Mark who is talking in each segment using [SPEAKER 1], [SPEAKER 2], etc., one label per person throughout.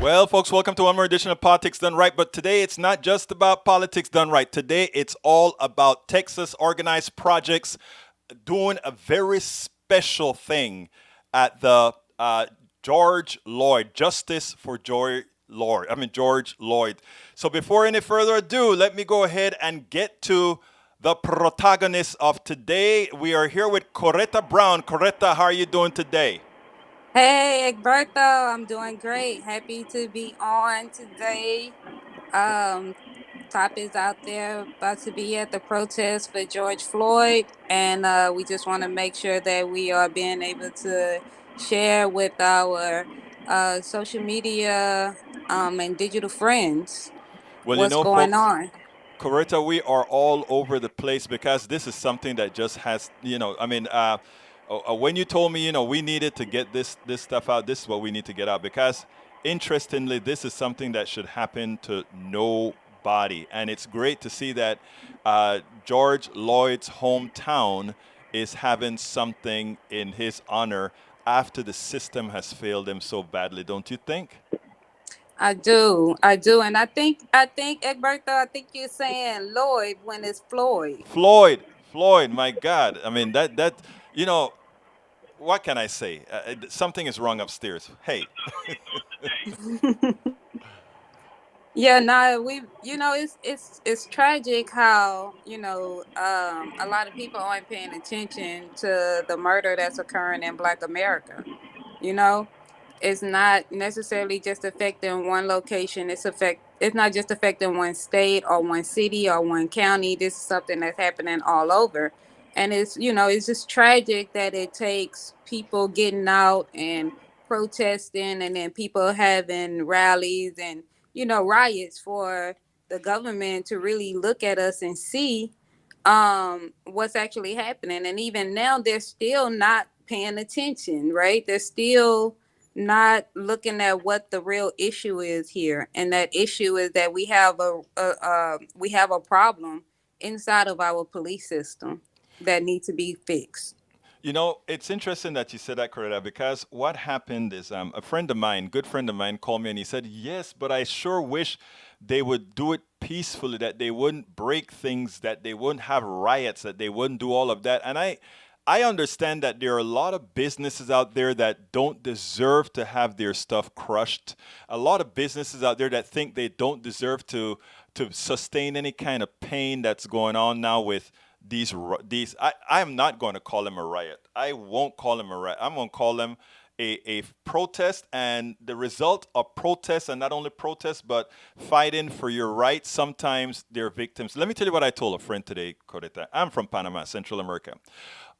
[SPEAKER 1] Well, folks, welcome to one more edition of Politics Done Right. But today it's not just about politics done right. Today it's all about Texas organized projects doing a very special thing at the George Lloyd, Justice for George Lloyd. So before any further ado, let me go ahead and get to the protagonist of today. We are here with Koretta Brown. Koretta, how are you doing today?
[SPEAKER 2] Hey, Egberto, I'm doing great. Happy to be on today. Um, Top is out there about to be at the protest for George Floyd, and we just want to make sure that we are being able to share with our social media and digital friends
[SPEAKER 1] Well,
[SPEAKER 2] what's going
[SPEAKER 1] folks,
[SPEAKER 2] on.
[SPEAKER 1] Coretta, we are all over the place because this is something that just has, when you told me, we needed to get this stuff out, this is what we need to get out because, interestingly, this is something that should happen to nobody, and it's great to see that George Lloyd's hometown is having something in his honor after the system has failed him so badly, don't you think?
[SPEAKER 2] I do, and I think Egberto, I think you're saying Lloyd when it's Floyd.
[SPEAKER 1] Floyd, my God, I mean that you know what can I say? Something is wrong upstairs. Hey,
[SPEAKER 2] Yeah, no, it's tragic how a lot of people aren't paying attention to the murder that's occurring in Black America. You know, it's not necessarily just affecting one location. It's not just affecting one state or one city or one county. This is something that's happening all over, and it's just tragic that it takes people getting out and protesting, and then people having rallies and riots for the government to really look at us and see what's actually happening. And even now they're still not paying attention, right? They're still not looking at what the real issue is here, and that issue is that we have a problem inside of our police system that needs to be fixed.
[SPEAKER 1] it's interesting that you said that, Coretta, because what happened is a friend of mine, good friend of mine, called me and he said, "Yes, but I sure wish they would do it peacefully, that they wouldn't break things, that they wouldn't have riots, that they wouldn't do all of that." And I understand that there are a lot of businesses out there that don't deserve to have their stuff crushed. A lot of businesses out there that think they don't deserve to sustain any kind of pain that's going on now with these. I am not going to call them a riot. I won't call them a riot. I'm going to call them a protest, and the result of protest, and not only protest but fighting for your rights, sometimes they're victims. Let me tell you what I told a friend today, Coretta. I'm from Panama, Central America.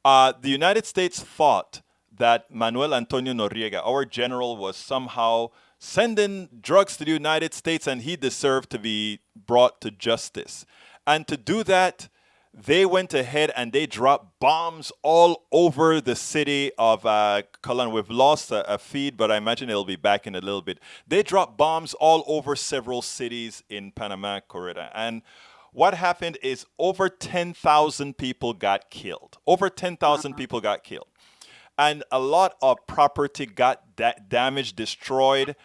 [SPEAKER 1] The United States thought that Manuel Antonio Noriega, our general, was somehow sending drugs to the United States and he deserved to be brought to justice. And to do that, they went ahead and they dropped bombs all over the city of Calan. We've lost a feed, but I imagine it'll be back in a little bit. They dropped bombs all over several cities in Panama, Coretta. And what happened is over 10,000 people got killed. Over 10,000 people got killed. And a lot of property got damaged, destroyed.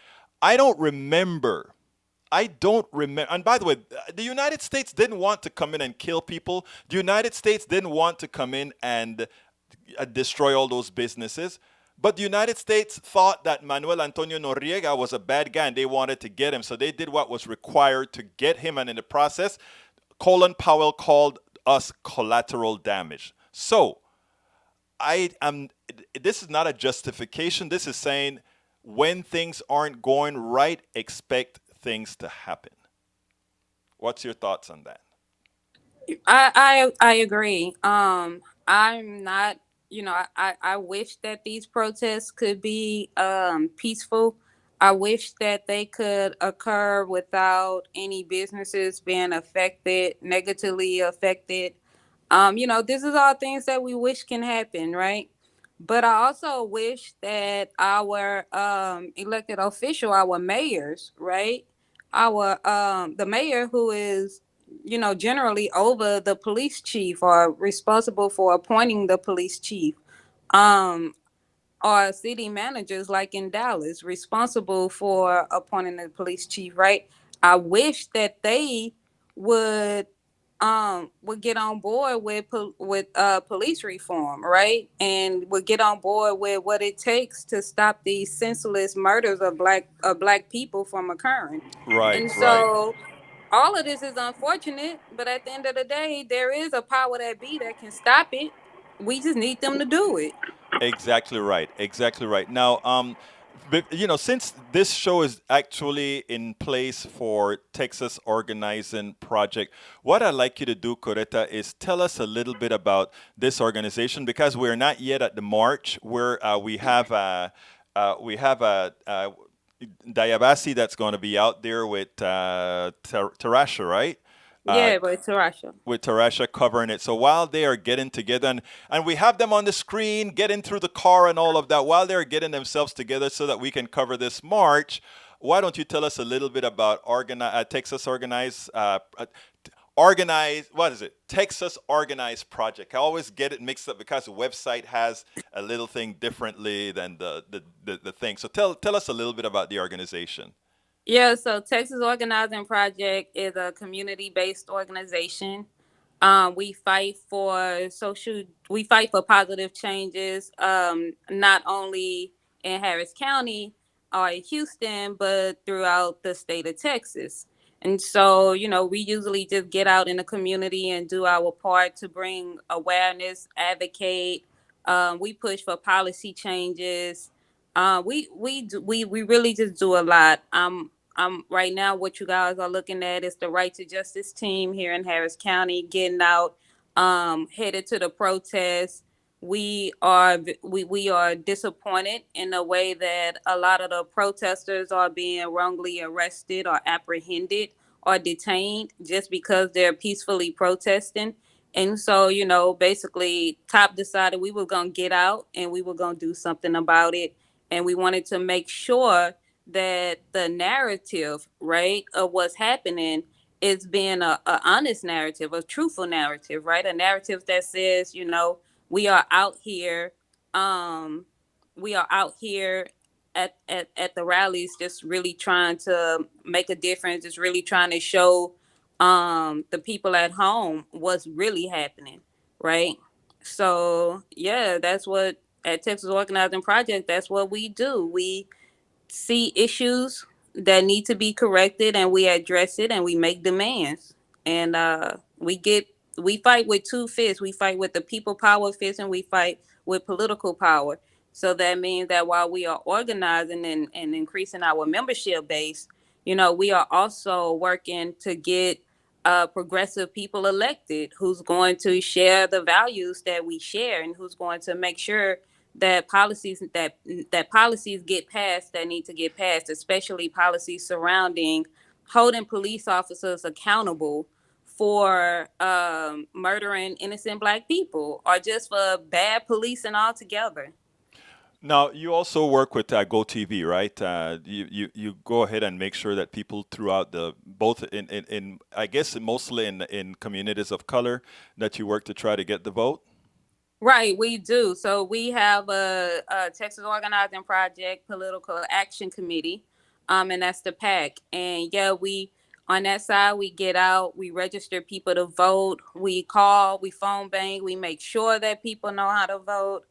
[SPEAKER 1] I don't remember I don't remember. And by the way, the United States didn't want to come in and kill people. The United States didn't want to come in and destroy all those businesses. But the United States thought that Manuel Antonio Noriega was a bad guy and they wanted to get him. So they did what was required to get him. And in the process, Colin Powell called us collateral damage. So I am. This is not a justification. This is saying when things aren't going right, expect things to happen. What's your thoughts on that?
[SPEAKER 2] I agree. I'm not. I wish that these protests could be peaceful. I wish that they could occur without any businesses being affected, negatively affected. This is all things that we wish can happen, right? But I also wish that our elected official, our mayors, right? Our the mayor who is generally over the police chief or responsible for appointing the police chief. Um, are city managers, like in Dallas, responsible for appointing the police chief, right? I wish that they would would get on board with police reform, right? And would get on board with what it takes to stop these senseless murders of black people from occurring.
[SPEAKER 1] Right,
[SPEAKER 2] And
[SPEAKER 1] right.
[SPEAKER 2] so all of this is unfortunate, but at the end of the day, there is a power that be that can stop it. We just need them to do it.
[SPEAKER 1] Exactly right. Exactly right. Now, since this show is actually in place for Texas Organizing Project, what I'd like you to do, Koretta, is tell us a little bit about this organization because we're not yet at the march where we have a DayeAbasi that's going to be out there with Tarasha, right? Uh,
[SPEAKER 2] Yeah, but Tarasha.
[SPEAKER 1] with Tarasha covering it. So while they are getting together, and we have them on the screen, getting through the car and all of that, while they're getting themselves together so that we can cover this march, why don't you tell us a little bit about Texas Organized, what is it? Texas Organized Project. I always get it mixed up because the website has a little thing differently than the thing. So tell us a little bit about the organization.
[SPEAKER 2] Yeah, so Texas Organizing Project is a community-based organization. We fight for positive changes, not only in Harris County or in Houston, but throughout the state of Texas. And so, we usually just get out in the community and do our part to bring awareness, advocate. We push for policy changes. We really just do a lot. Right now, what you guys are looking at is the Right to Justice team here in Harris County getting out, headed to the protest. We are disappointed in the way that a lot of the protesters are being wrongly arrested or apprehended or detained just because they're peacefully protesting. And so, basically, top decided we were gonna get out and we were gonna do something about it. And we wanted to make sure that the narrative, right, of what's happening is being a honest narrative, a truthful narrative, right? A narrative that says, we are out here, um, we are out here at the rallies, just really trying to make a difference, just really trying to show the people at home what's really happening, right? So yeah, that's what at Texas Organizing Project, that's what we do. We see issues that need to be corrected and we address it and we make demands. And we fight with two fists. We fight with the people power fist and we fight with political power. So that means that while we are organizing and increasing our membership base, we are also working to get progressive people elected who's going to share the values that we share and who's going to make sure that policies get passed that need to get passed, especially policies surrounding holding police officers accountable for murdering innocent black people or just for bad policing altogether.
[SPEAKER 1] Now, you also work with GoTV, right? You go ahead and make sure that people throughout both in I guess mostly in communities of color that you work to try to get the vote.
[SPEAKER 2] Right, we do. So we have a Texas Organizing Project Political Action Committee, and that's the PAC. And yeah, we on that side we get out, we register people to vote, we call, we phone bank, we make sure that people know how to vote.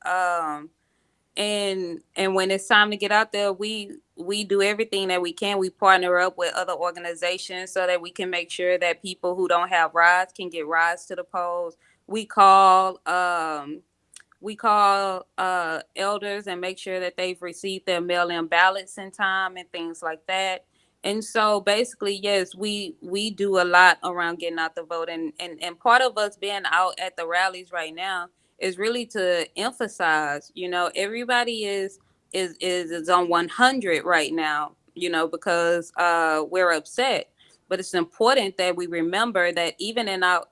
[SPEAKER 2] And when it's time to get out there, we do everything that we can. We partner up with other organizations so that we can make sure that people who don't have rides can get rides to the polls. We call elders and make sure that they've received their mail-in ballots in time and things like that. And so basically, yes, we do a lot around getting out the vote, and part of us being out at the rallies right now is really to emphasize, everybody is on 100 right now, because we're upset. But it's important that we remember that even in our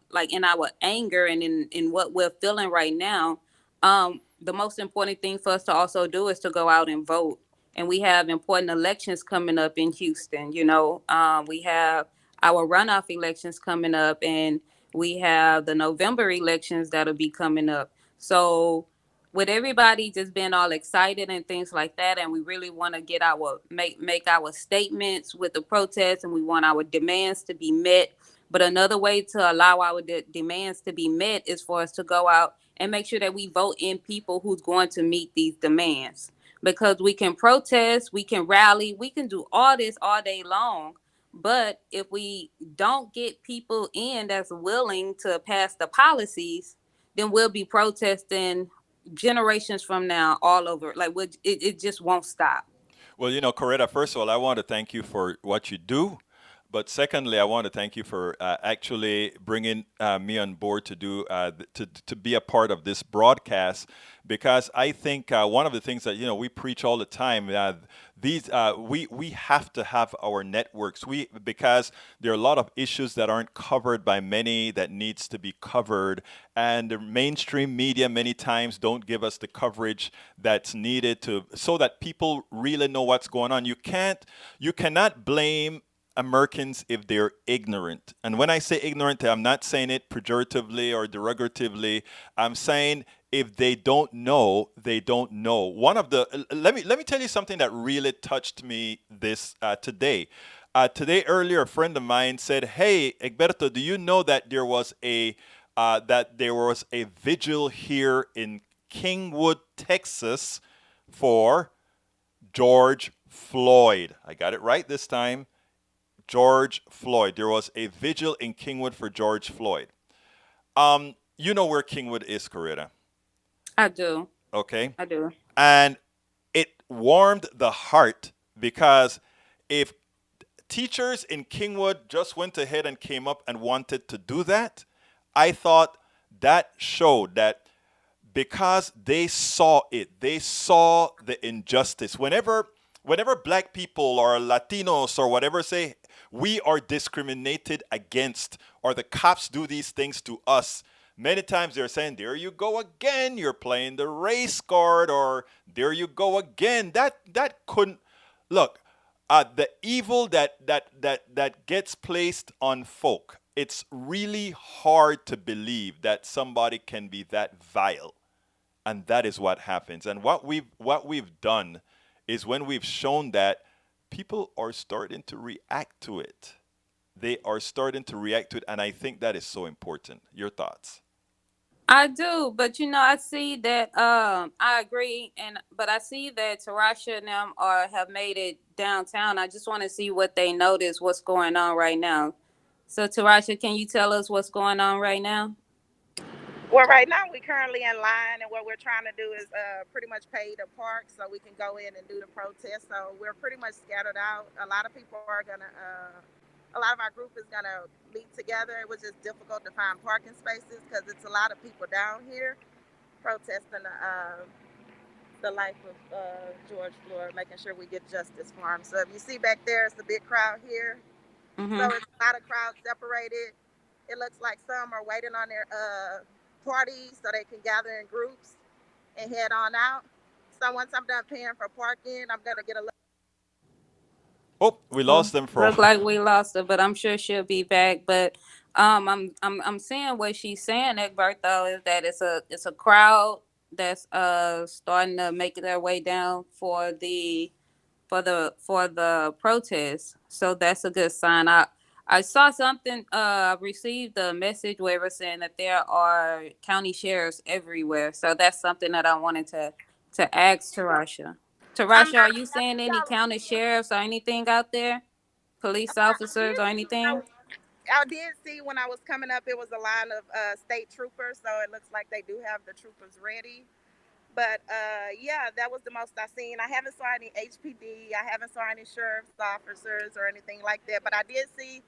[SPEAKER 2] anger and in what we're feeling right now, the most important thing for us to also do is to go out and vote. And we have important elections coming up in Houston. We have our runoff elections coming up, and we have the November elections that'll be coming up. So with everybody just being all excited and things like that, and we really want to get our make our statements with the protests, and we want our demands to be met. But another way to allow our demands to be met is for us to go out and make sure that we vote in people who's going to meet these demands, because we can protest, we can rally, we can do all this all day long, but if we don't get people in that's willing to pass the policies, then we'll be protesting generations from now all over. Like it just won't stop.
[SPEAKER 1] Well, Coretta, first of all, I want to thank you for what you do. But secondly, I want to thank you for actually bringing me on board to do to be a part of this broadcast, because I think one of the things that we preach all the time, these we have to have our networks, we because there are a lot of issues that aren't covered by many that needs to be covered, and the mainstream media many times don't give us the coverage that's needed to so that people really know what's going on. You cannot blame Americans if they're ignorant. And when I say ignorant, I'm not saying it pejoratively or derogatively. I'm saying if they don't know, they don't know. One of the let me tell you something that really touched me this today. Today earlier, a friend of mine said, "Hey, Egberto, do you know that there was a vigil here in Kingwood, Texas, for George Floyd?" I got it right this time. George Floyd. There was a vigil in Kingwood for George Floyd. You know where Kingwood is, Coretta,
[SPEAKER 2] I do.
[SPEAKER 1] okay?
[SPEAKER 2] I do.
[SPEAKER 1] And it warmed the heart because if teachers in Kingwood just went ahead and came up and wanted to do that, I thought that showed that because they saw it, they saw the injustice. Whenever black people or Latinos or whatever say we are discriminated against or the cops do these things to us, many times they're saying, "There you go again, you're playing the race card," or "There you go again." That couldn't look. The evil that gets placed on folk, it's really hard to believe that somebody can be that vile, and that is what happens. And what we've done is when we've shown that, people are starting to react to it. They are starting to react to it, and I think that is so important. Your thoughts?
[SPEAKER 2] I do, but I see that I agree, and but I see that Tarasha and them are have made it downtown. I just want to see what they notice, what's going on right now. So Tarasha, can you tell us what's going on right now?
[SPEAKER 3] Well, right now we currently in line, and what we're trying to do is pretty much pay the park so we can go in and do the protest. So we're pretty much scattered out. A lot of people are a lot of our group is gonna meet together. It was just difficult to find parking spaces because it's a lot of people down here protesting the life of George Floyd, making sure we get justice for him. So if you see back there, it's a big crowd here. So
[SPEAKER 2] Mm-hmm.
[SPEAKER 3] it's a lot of crowds separated. It looks like some are waiting on their parties so they can gather in groups and head on out. So once I'm done paying for parking, I'm gonna get a little.
[SPEAKER 1] Oh, we
[SPEAKER 2] Oh,
[SPEAKER 1] lost them for.
[SPEAKER 2] look like we lost her, but I'm sure she'll be back. But I'm seeing what she's saying, Egberto, is that it's a crowd that's starting to make their way down for the protest. So that's a good sign. I saw something. I received a message where it was saying that there are county sheriffs everywhere. So that's something that I wanted to ask Tarasha.
[SPEAKER 3] I'm
[SPEAKER 2] Tarasha, are you
[SPEAKER 3] not
[SPEAKER 2] seeing any
[SPEAKER 3] y'all.
[SPEAKER 2] county sheriffs or anything out there? Police officers or anything?
[SPEAKER 3] I did see when I was coming up, it was a line of state troopers. So it looks like they do have the troopers ready. But yeah, that was the most I seen. I haven't saw any HPD. I haven't saw any sheriff's officers or anything like that. But I did see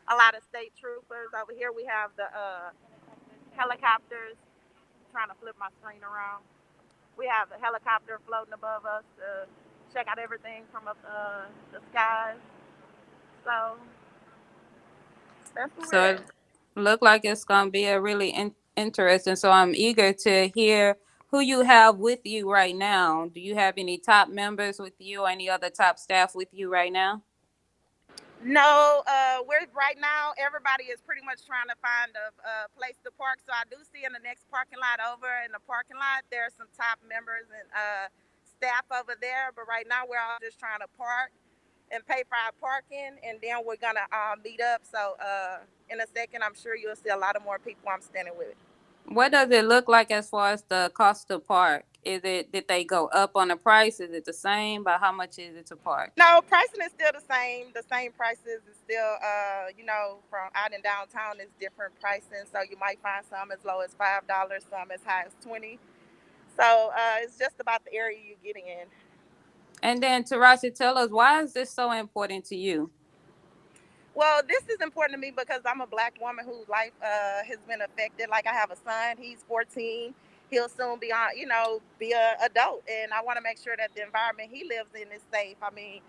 [SPEAKER 3] a lot of state troopers. Over here we have the helicopters. I'm trying to flip my screen around. We have the helicopter floating above us to check out everything from up the skies. So that's where we're
[SPEAKER 2] So
[SPEAKER 3] at.
[SPEAKER 2] it look like it's gonna be a really interesting. So I'm eager to hear who you have with you right now. Do you have any top members with you or any other top staff with you right now?
[SPEAKER 3] No, we're right now. Everybody is pretty much trying to find a place to park. So I do see in the next parking lot over in the parking lot, there's some top members and staff over there. But right now, we're all just trying to park and pay for our parking, and then we're gonna meet up. So in a second, I'm sure you'll see a lot of more people I'm standing with.
[SPEAKER 2] What does it look like as far as the cost to park? Did they go up on the price? Is it the same? But how much is it to park?
[SPEAKER 3] No, pricing is still the same. The same prices is still, from out in downtown is different pricing. So you might find some as low as $5, some as high as 20. So it's just about the area you get in.
[SPEAKER 2] And then Tarasha, tell us, why is this so important to you?
[SPEAKER 3] Well, this is important to me because I'm a Black woman whose life has been affected. Like I have a son, he's 14. He'll soon be on, be a adult, and I want to make sure that the environment he lives in is safe. I mean,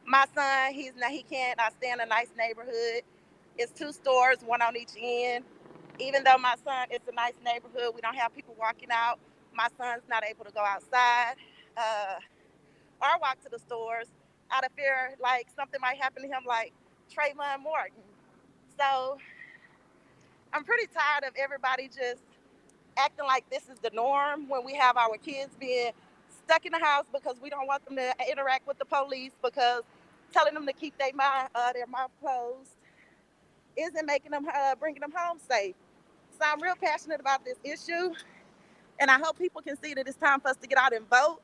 [SPEAKER 3] my son, he can't. I stay in a nice neighborhood. It's 2 stores, one on each end. Even though my son, it's a nice neighborhood, we don't have people walking out. My son's not able to go outside uh, or walk to the stores out of fear, like something might happen to him, like Trayvon Morton. So I'm pretty tired of everybody just acting like this is the norm when we have our kids being stuck in the house because we don't want them to interact with the police, because telling them to keep their mouth closed isn't making them bringing them home safe. So I'm real passionate about this issue, and I hope people can see that it's time for us to get out and vote,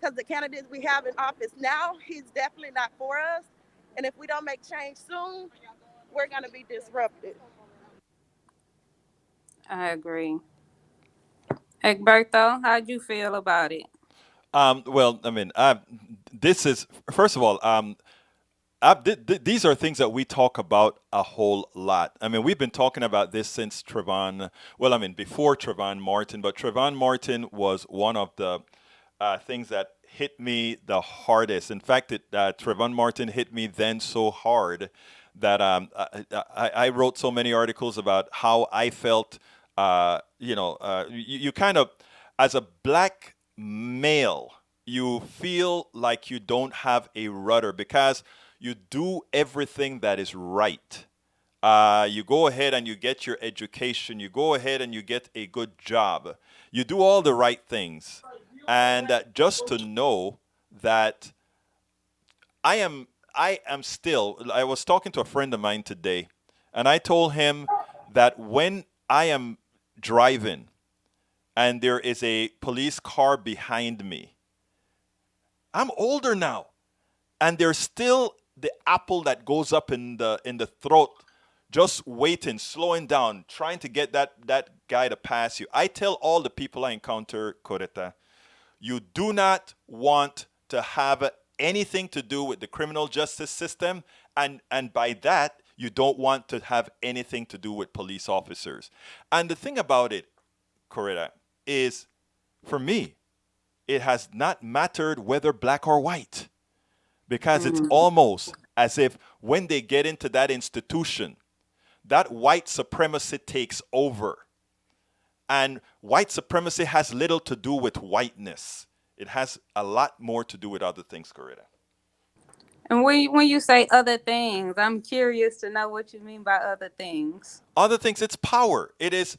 [SPEAKER 3] because the candidate we have in office now, he's definitely not for us. And if we don't make change soon, we're going to be disrupted.
[SPEAKER 2] I agree. Egberto, how'd you feel about it?
[SPEAKER 1] Well, I mean, this is first of all, these are things that we talk about a whole lot. I mean, we've been talking about this since Trayvon. Well, I mean, before Trayvon Martin, but Trayvon Martin was one of the things that hit me the hardest. In fact, Trayvon Martin hit me then so hard that I wrote so many articles about how I felt. You kind of, as a black male, you feel like you don't have a rudder because you do everything that is right. You go ahead and you get your education. You go ahead and you get a good job. You do all the right things. And just to know that I am still, I was talking to a friend of mine today, and I told him that when I am driving and there is a police car behind me, I'm older now, and there's still the apple that goes up in the throat, just waiting, slowing down, trying to get that guy to pass you. I tell all the people I encounter, Koretta, you do not want to have anything to do with the criminal justice system, and by that, you don't want to have anything to do with police officers. And the thing about it, Koretta, is for me, it has not mattered whether black or white, because it's almost as if when they get into that institution, that white supremacy takes over. And white supremacy has little to do with whiteness. It has a lot more to do with other things, Coretta.
[SPEAKER 2] And when you say other things, I'm curious to know what you mean by other things.
[SPEAKER 1] Other things, it's power. It is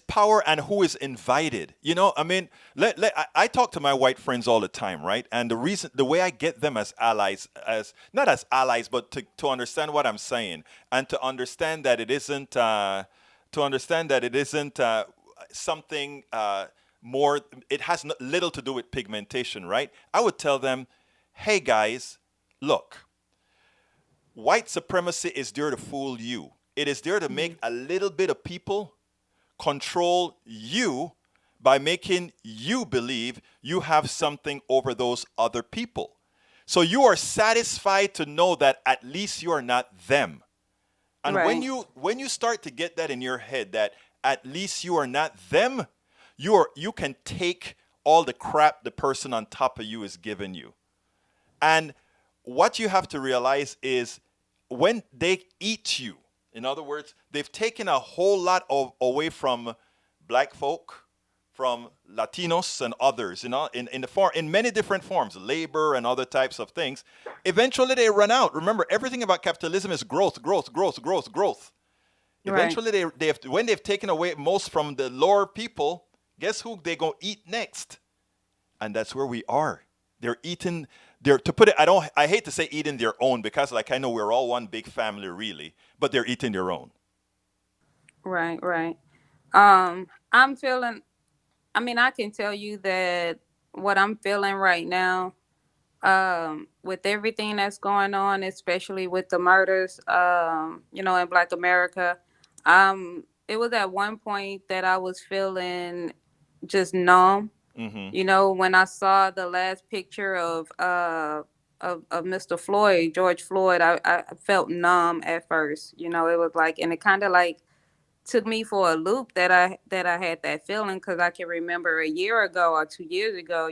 [SPEAKER 1] power, and who is invited. I mean, I talk to my white friends all the time, right? And the way I get them as allies, as not as allies, but to understand what I'm saying, and to understand that it isn't something more. It has little to do with pigmentation, right? I would tell them, hey guys, look, white supremacy is there to fool you. It is there to make a little bit of people control you by making you believe you have something over those other people. So you are satisfied to know that at least you are not them. And
[SPEAKER 2] Right.
[SPEAKER 1] when you start to get that in your head, that at least you are not them, you can take all the crap the person on top of you is giving you. And what you have to realize is when they eat you, in other words, they've taken a whole lot away from black folk, from Latinos and others, in the form in many different forms, labor and other types of things. Eventually, they run out. Remember, everything about capitalism is growth, growth, growth, growth, growth.
[SPEAKER 2] Right.
[SPEAKER 1] Eventually, they have when they've taken away most from the lower people, guess who they gonna eat next? And that's where we are. They're eating. They're to put it. I hate to say eating their own because like I know we're all one big family really, but they're eating their own.
[SPEAKER 2] Right. Right. I'm feeling. I mean, I can tell you that what I'm feeling right now, with everything that's going on, especially with the murders, in Black America, it was at one point that I was feeling just numb.
[SPEAKER 1] Mm-hmm.
[SPEAKER 2] When I saw the last picture of Mr. Floyd, George Floyd, I felt numb at first. It was like, and it kind of like took me for a loop that I had that feeling because I can remember a year ago or 2 years ago,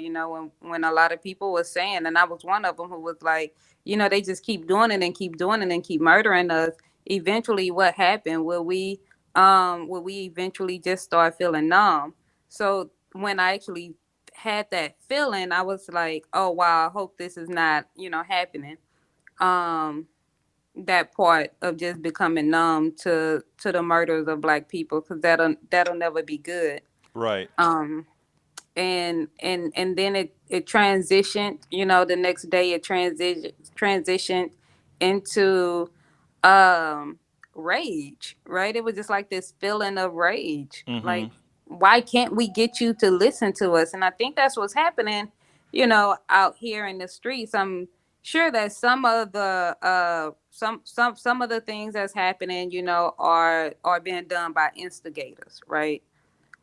[SPEAKER 2] when a lot of people were saying, and I was one of them who was like, they just keep doing it and keep doing it and keep murdering us. Eventually, what happened? Will we eventually just start feeling numb? So when I actually had that feeling, I was like, oh wow, I hope this is not happening. Um, that part of just becoming numb to the murders of Black people, because that'll never be good.
[SPEAKER 1] Right.
[SPEAKER 2] um and then it transitioned, the next day it transitioned into um rage, right? It was just like this feeling of rage,
[SPEAKER 1] Mm-hmm.
[SPEAKER 2] like, why can't we get you to listen to us? And I think that's what's happening, out here in the streets. I'm sure that some of the things that's happening, are being done by instigators, right?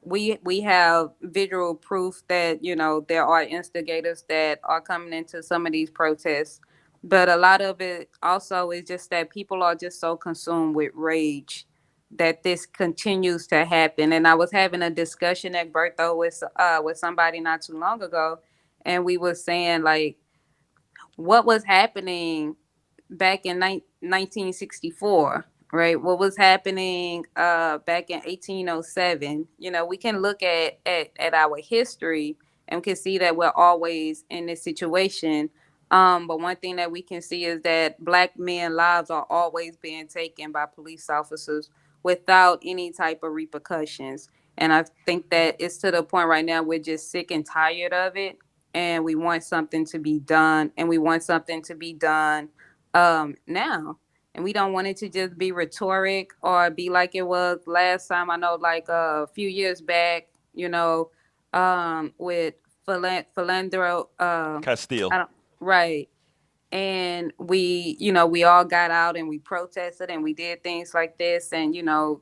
[SPEAKER 2] We have visual proof that there are instigators that are coming into some of these protests, but a lot of it also is just that people are just so consumed with rage that this continues to happen. And I was having a discussion at Bertho with somebody not too long ago, and we were saying like what was happening back in 1964, right? What was happening back in 1807? We can look at our history and we can see that we're always in this situation. But one thing that we can see is that Black men lives are always being taken by police officers without any type of repercussions. And I think that it's to the point right now we're just sick and tired of it, and we want something to be done, and we want something to be done now. And we don't want it to just be rhetoric or be like it was last time. I know, like a few years back, with Philandro,
[SPEAKER 1] Castile.
[SPEAKER 2] I don't, right. And we all got out and we protested and we did things like this. And,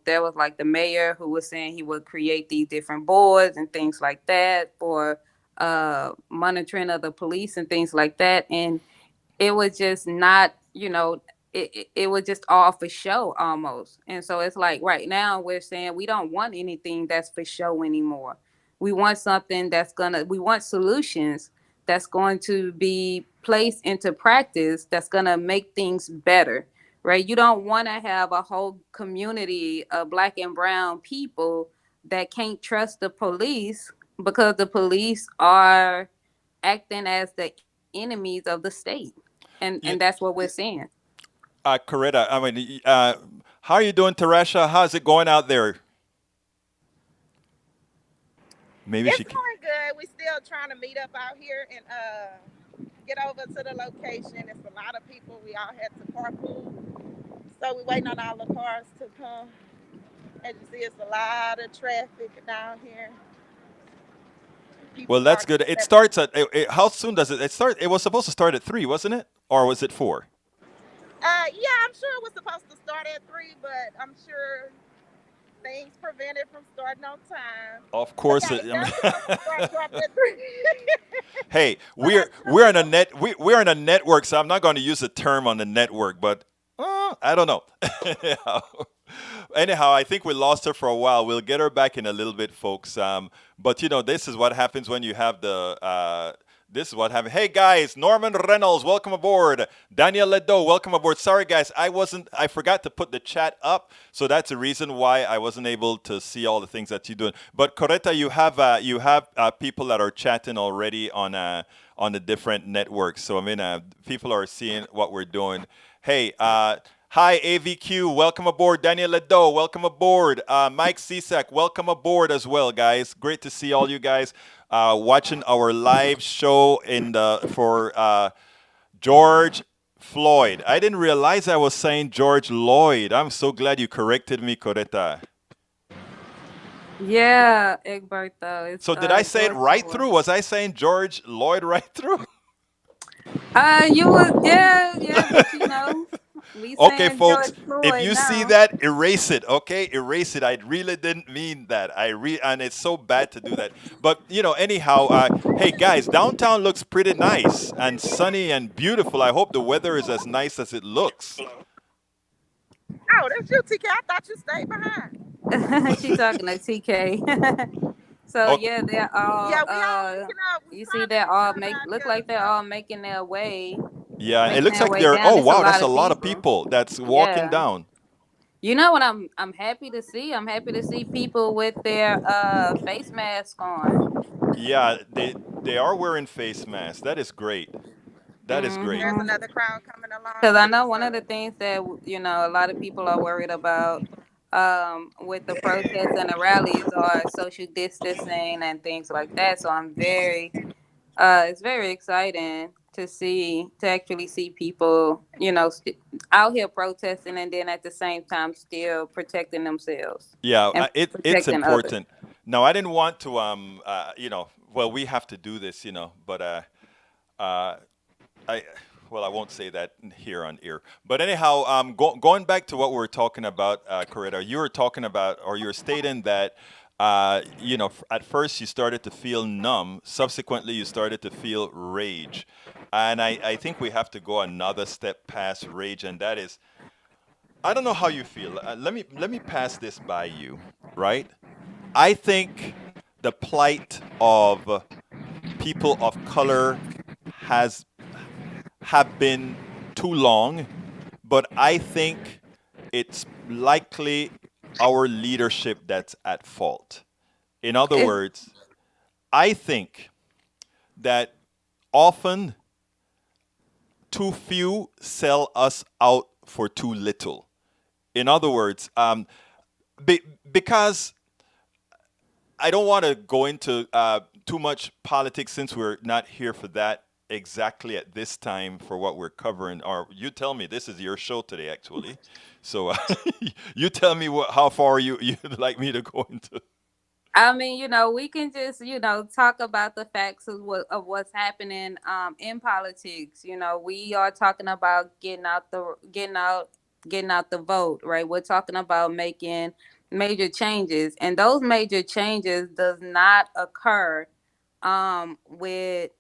[SPEAKER 2] there was like the mayor who was saying he would create these different boards and things like that for monitoring of the police and things like that. And it was just not, it was just all for show almost. And so it's like right now we're saying we don't want anything that's for show anymore. We want something we want solutions that's going to be placed into practice that's going to make things better, right? You don't want to have a whole community of Black and brown people that can't trust the police because the police are acting as the enemies of the state. And
[SPEAKER 1] You,
[SPEAKER 2] that's what we're seeing.
[SPEAKER 1] Koretta, I mean, how are you doing, Tarasha? How's it going out there? Maybe
[SPEAKER 3] It's
[SPEAKER 1] she can.
[SPEAKER 3] going good. We still trying to meet up out here and get over to the location. It's a lot of people. We all had to carpool, so we're waiting on all the cars to come. As you see, it's a lot of traffic down here. People
[SPEAKER 1] Well, that's
[SPEAKER 3] parking
[SPEAKER 1] good. It
[SPEAKER 3] everywhere.
[SPEAKER 1] starts at. How soon does it start? It was supposed to start at 3, wasn't it? Or was it 4?
[SPEAKER 3] Yeah, I'm sure it was supposed to start at 3, but I'm sure things prevented from starting on time.
[SPEAKER 1] Of
[SPEAKER 3] But
[SPEAKER 1] course.
[SPEAKER 3] yeah, it's definitely supposed to start sharp at 3.
[SPEAKER 1] Hey,
[SPEAKER 3] But
[SPEAKER 1] we're
[SPEAKER 3] I'm sure
[SPEAKER 1] we're
[SPEAKER 3] we
[SPEAKER 1] on a
[SPEAKER 3] will.
[SPEAKER 1] net. We're on a network, so I'm not going to use the term on the network, but I don't know. Anyhow, I think we lost her for a while. We'll get her back in a little bit, folks. But this is what happens when you have This is what happened. Hey guys, Norman Reynolds, welcome aboard. Daniel Ledo, welcome aboard. Sorry guys, I forgot to put the chat up, so that's the reason why I wasn't able to see all the things that you're doing. But Koretta, you have people that are chatting already on the different networks. So I mean, people are seeing what we're doing. Hey, hi AVQ, welcome aboard. Daniel Ledo, welcome aboard. Mike Cisak, welcome aboard as well, guys. Great to see all you guys watching our live show for George Floyd. I didn't realize I was saying George Lloyd. I'm so glad you corrected me, Koretta.
[SPEAKER 2] Yeah, Egberto. It's
[SPEAKER 1] So did I say it
[SPEAKER 2] George
[SPEAKER 1] right
[SPEAKER 2] Floyd.
[SPEAKER 1] through? Was I saying George Lloyd right through?
[SPEAKER 2] You was yeah, but we
[SPEAKER 1] Okay,
[SPEAKER 2] saying
[SPEAKER 1] folks,
[SPEAKER 2] George
[SPEAKER 1] if
[SPEAKER 2] Floyd
[SPEAKER 1] you see
[SPEAKER 2] now.
[SPEAKER 1] that, erase it. Okay, erase it. I really didn't mean that. And it's so bad to do that. But anyhow, hey guys, downtown looks pretty nice and sunny and beautiful. I hope the weather is as nice as it looks.
[SPEAKER 3] Oh, that's you, TK. I thought you stayed behind.
[SPEAKER 2] She talking to TK. So
[SPEAKER 1] Okay.
[SPEAKER 2] yeah, they're all
[SPEAKER 3] Yeah, we all waking up. We
[SPEAKER 2] you see
[SPEAKER 3] trying to
[SPEAKER 2] they're
[SPEAKER 3] get
[SPEAKER 2] all
[SPEAKER 3] started
[SPEAKER 2] make
[SPEAKER 3] out
[SPEAKER 2] look
[SPEAKER 3] here.
[SPEAKER 2] like they're all
[SPEAKER 1] Yeah, it
[SPEAKER 2] making
[SPEAKER 1] looks
[SPEAKER 2] their
[SPEAKER 1] like
[SPEAKER 2] way
[SPEAKER 1] they're.
[SPEAKER 2] down.
[SPEAKER 1] Oh
[SPEAKER 2] It's a
[SPEAKER 1] wow,
[SPEAKER 2] lot
[SPEAKER 1] that's a
[SPEAKER 2] of
[SPEAKER 1] lot of
[SPEAKER 2] people.
[SPEAKER 1] people that's walking
[SPEAKER 2] Yeah.
[SPEAKER 1] down.
[SPEAKER 2] You know what I'm happy to see? I'm happy to see people with their face mask on.
[SPEAKER 1] Yeah, they are wearing face masks. That is great. That is great.
[SPEAKER 3] There's
[SPEAKER 2] Mhm.
[SPEAKER 3] another crowd coming
[SPEAKER 2] Because I
[SPEAKER 3] along.
[SPEAKER 2] know one of the
[SPEAKER 3] So
[SPEAKER 2] things that a lot of people are worried about with the protests and the rallies are social distancing and things like that. So it's very exciting to actually see people out here protesting and then at the same time still protecting themselves
[SPEAKER 1] Yeah,
[SPEAKER 2] and
[SPEAKER 1] it's
[SPEAKER 2] protecting others.
[SPEAKER 1] important. Now, I didn't want to well, we have to do this, but uh, I well, I won't say that here on air. But anyhow, going back to what we were talking about, Coretta, you were talking about, or you were stating that, at first you started to feel numb. Subsequently, you started to feel rage, and I think we have to go another step past rage, and that is, I don't know how you feel. Let me pass this by you, right? I think the plight of people of color has have been too long, but I think it's likely our leadership that's at fault. In other
[SPEAKER 2] It's,
[SPEAKER 1] words, I think that often too few sell us out for too little. In other words, because I don't want to go into too much politics since we're not here for that exactly at this time for what we're covering. Or you tell me, this is your show today, actually. So you tell me how far you'd like me to go into.
[SPEAKER 2] I mean, we can just, talk about the facts of what's happening in politics. We are talking about getting out the vote, right? We're talking about making major changes, and those major changes does not occur with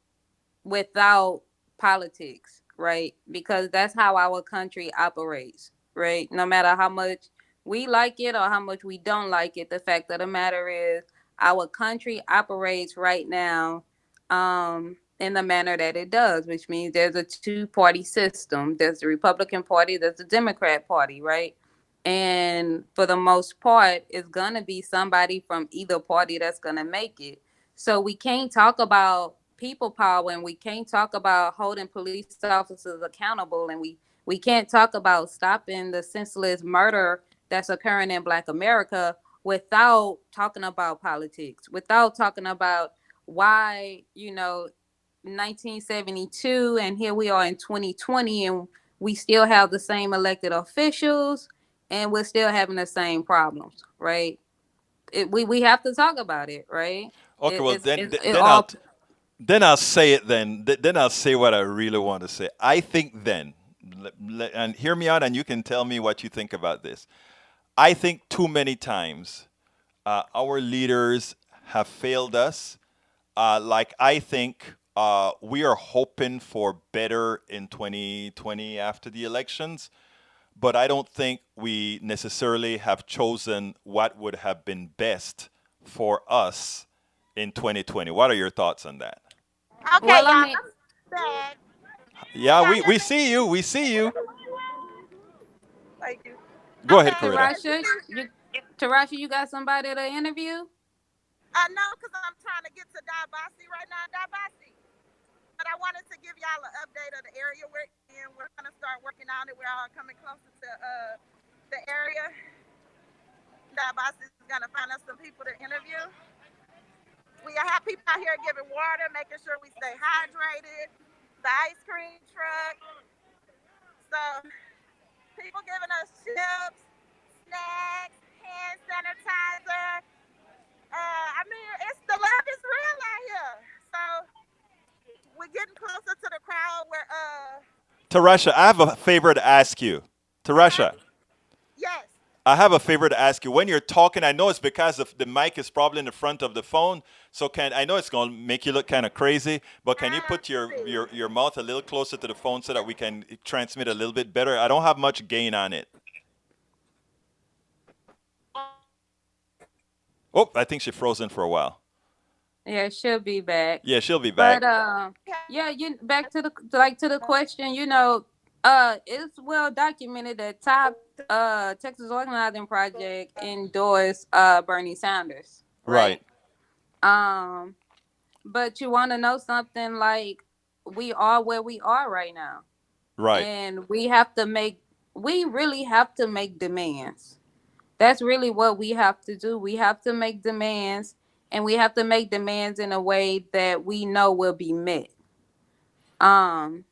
[SPEAKER 2] without politics, right? Because that's how our country operates, right? No matter how much we like it or how much we don't like it, the fact of the matter is our country operates right now in the manner that it does, which means there's a two-party system. There's the Republican Party, there's the Democrat Party, right? And for the most part, it's gonna be somebody from either party that's gonna make it. So we can't talk about people power and we can't talk about holding police officers accountable and we can't talk about stopping the senseless murder that's occurring in Black America without talking about politics, without talking about why, 1972 and here we are in 2020 and we still have the same elected officials and we're still having the same problems, right? We have to talk about it, right?
[SPEAKER 1] Okay, well
[SPEAKER 2] It all.
[SPEAKER 1] then I'll say it. Then I'll say what I really want to say. I think then, and hear me out, and you can tell me what you think about this. I think too many times our leaders have failed us. Like I think we are hoping for better in 2020 after the elections, but I don't think we necessarily have chosen what would have been best for us in 2020. What are your thoughts on that?
[SPEAKER 3] Okay,
[SPEAKER 2] Well, I
[SPEAKER 3] y'all,
[SPEAKER 2] mean,
[SPEAKER 3] I'm back. Can
[SPEAKER 1] Yeah,
[SPEAKER 3] y'all
[SPEAKER 1] we,
[SPEAKER 3] hear
[SPEAKER 1] we
[SPEAKER 3] me?
[SPEAKER 1] see you. We see you.
[SPEAKER 3] Thank you.
[SPEAKER 1] Go ahead,
[SPEAKER 3] Okay,
[SPEAKER 1] Koretta.
[SPEAKER 2] Tarasha, Tarasha, you got somebody to interview?
[SPEAKER 3] no, because I'm trying to get to DayeAbasi right now, DayeAbasi. But I wanted to give y'all an update of the area we're in. We're gonna start working on it. We're all coming closer to the area. DayeAbasi is gonna find us some people to interview. We have people out here giving water, making sure we stay hydrated. The ice cream truck. So people giving us chips, snacks, hand sanitizer. I mean, it's the love is real out here. So we're getting closer to the crowd where
[SPEAKER 1] Tarasha, I have a favor to ask you.
[SPEAKER 3] uh-huh.
[SPEAKER 1] Tarasha,
[SPEAKER 3] Yes.
[SPEAKER 1] I have a favor to ask you. When you're talking, I know it's because of the mic is probably in the front of the phone. So can I know it's going to make you look kind of crazy, but can you put
[SPEAKER 3] Let's
[SPEAKER 1] your mouth a little closer to the phone so that we can transmit a little bit better? I don't have much gain on it. Oh, I think she frozen for a while.
[SPEAKER 2] Yeah, she'll be back.
[SPEAKER 1] Yeah, she'll be back.
[SPEAKER 2] But yeah, you back to the to the question. It's well documented that top Texas Organizing Project endorsed Bernie Sanders,
[SPEAKER 1] Right,
[SPEAKER 2] right? Um, but you want to know something? Like, we are where we are right now,
[SPEAKER 1] right.
[SPEAKER 2] and we really have to make demands. That's really what we have to do. We have to make demands, and we have to make demands in a way that we know will be met. Um,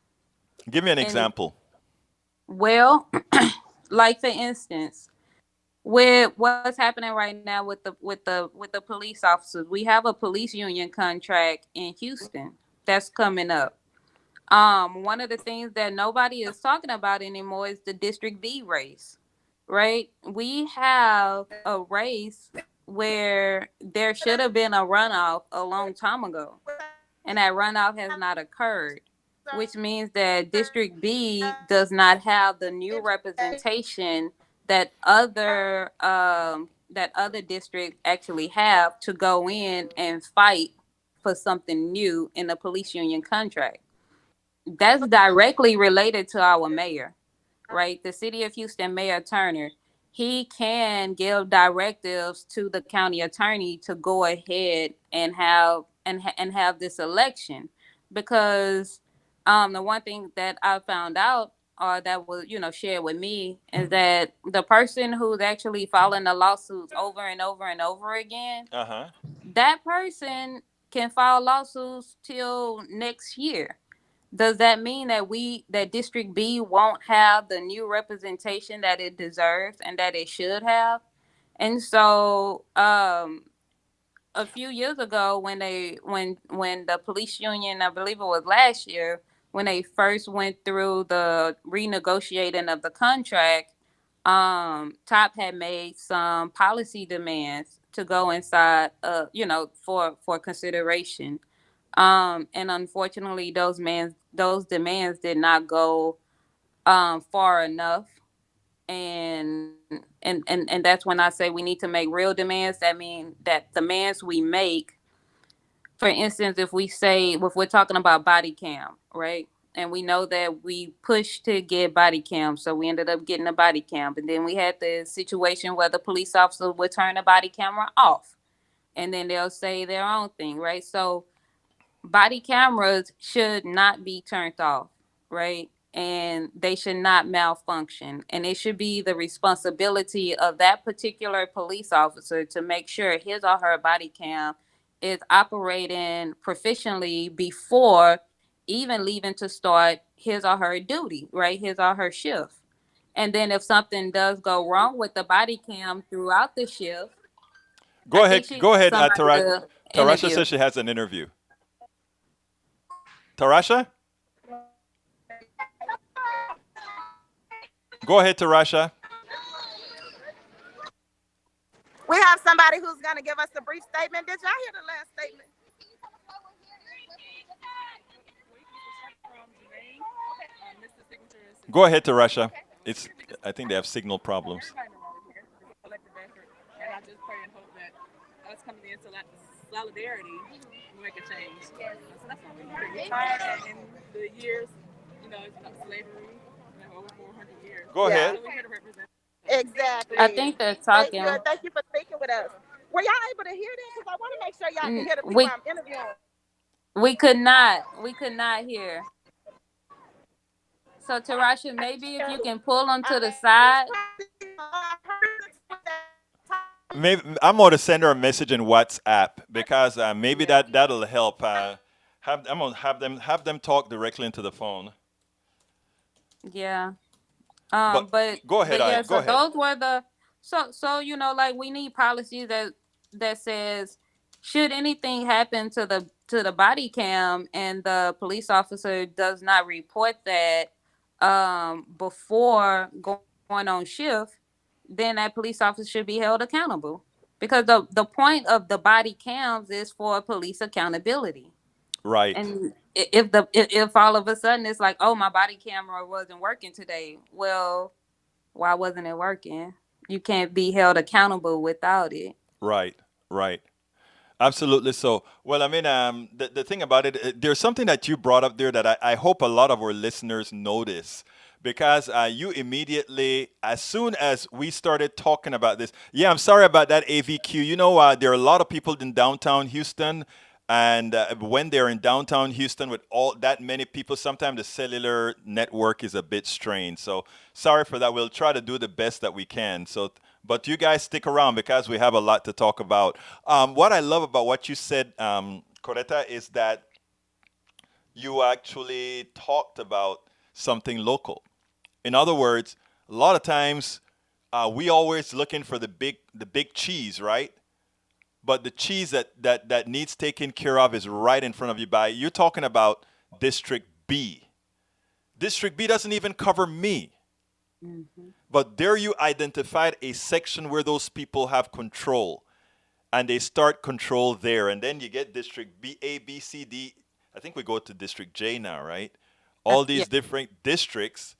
[SPEAKER 1] Give me an
[SPEAKER 2] and
[SPEAKER 1] example.
[SPEAKER 2] well, like for instance, with what's happening right now with the police officers, we have a police union contract in Houston that's coming up. One of the things that nobody is talking about anymore is the District B race, right? We have a race where there should have been a runoff a long time ago, and that runoff has not occurred, which means that District B does not have the new representation that other districts actually have to go in and fight for something new in the police union contract. That's directly related to our mayor, right? The city of Houston Mayor Turner, he can give directives to the county attorney to go ahead and have this election, because the one thing that I found out, or that was shared with me, is that the person who's actually filing the lawsuits over and over and over again,
[SPEAKER 1] Uh huh.
[SPEAKER 2] that person can file lawsuits till next year. Does that mean that District B won't have the new representation that it deserves and that it should have? And so, a few years ago, when the police union, I believe it was last year, when they first went through the renegotiating of the contract, Top had made some policy demands to go inside, for consideration. And unfortunately, those demands did not go far enough. And that's when I say we need to make real demands. That mean that demands we make, for instance, if we're talking about body cam, right? And we know that we pushed to get body cam, so we ended up getting a body cam. But then we had the situation where the police officer would turn the body camera off, and then they'll say their own thing, right? So body cameras should not be turned off, right? And they should not malfunction. And it should be the responsibility of that particular police officer to make sure his or her body cam is operating proficiently before even leaving to start his or her duty, right? His or her shift. And then if something does go wrong with the body cam throughout the shift,
[SPEAKER 1] Go
[SPEAKER 2] I
[SPEAKER 1] ahead.
[SPEAKER 2] think she
[SPEAKER 1] Go
[SPEAKER 2] needs
[SPEAKER 1] ahead,
[SPEAKER 2] somebody to
[SPEAKER 1] Tarasha
[SPEAKER 2] interview.
[SPEAKER 1] says she has an interview. Tarasha? Go ahead, Tarasha.
[SPEAKER 3] We have somebody who's gonna give us a brief statement. Did y'all hear the last statement?
[SPEAKER 1] Go ahead, Tarasha. It's. I think they have signal problems.
[SPEAKER 4] collective effort, and I just pray and hope that us coming into solidarity make a change. So that's what we want. We're tired that in the years, slavery, over 400 years.
[SPEAKER 1] Go
[SPEAKER 3] Yeah,
[SPEAKER 1] ahead.
[SPEAKER 4] So we're here to represent.
[SPEAKER 2] I
[SPEAKER 3] exactly.
[SPEAKER 2] think they're
[SPEAKER 3] Thank you.
[SPEAKER 2] talking.
[SPEAKER 3] Thank you for speaking with us. Were y'all able to hear that? Because I want to make sure y'all can
[SPEAKER 2] n-
[SPEAKER 3] hear the people
[SPEAKER 2] We
[SPEAKER 3] I'm interviewing.
[SPEAKER 2] we could not hear. So Tarasha, maybe if you can pull them to the side.
[SPEAKER 1] Maybe I'm going to send her a message in WhatsApp because maybe
[SPEAKER 4] Yeah.
[SPEAKER 1] that'll help. I'm gonna have them talk directly into the phone.
[SPEAKER 2] Yeah.
[SPEAKER 1] But
[SPEAKER 2] But
[SPEAKER 1] go ahead, I
[SPEAKER 2] yeah,
[SPEAKER 1] go
[SPEAKER 2] so
[SPEAKER 1] ahead.
[SPEAKER 2] those were the so like we need policies that says should anything happen to the body cam and the police officer does not report that before going on shift, then that police officer should be held accountable. Because the point of the body cams is for police accountability.
[SPEAKER 1] Right,
[SPEAKER 2] And if all of a sudden it's like, oh, my body camera wasn't working today, well, why wasn't it working? You can't be held accountable without it.
[SPEAKER 1] right, right. Absolutely. So, well, I mean, the thing about it, there's something that you brought up there that I hope a lot of our listeners notice because you immediately, as soon as we started talking about this, yeah, I'm sorry about that AVQ. There are a lot of people in downtown Houston, and when they're in downtown Houston with all that many people, sometimes the cellular network is a bit strained. So, sorry for that. We'll try to do the best that we can. So, but you guys stick around because we have a lot to talk about. What I love about what you said, Koretta, is that you actually talked about something local. In other words, a lot of times we always looking for the big cheese, right? But the cheese that needs taken care of is right in front of you. By you're talking about District B. District B doesn't even cover me.
[SPEAKER 2] Hmm.
[SPEAKER 1] But there you identified a section where those people have control and they start control there. And then you get District B, A, B, C, D. I think we go to District J now, right? All
[SPEAKER 2] Yeah,
[SPEAKER 1] these different districts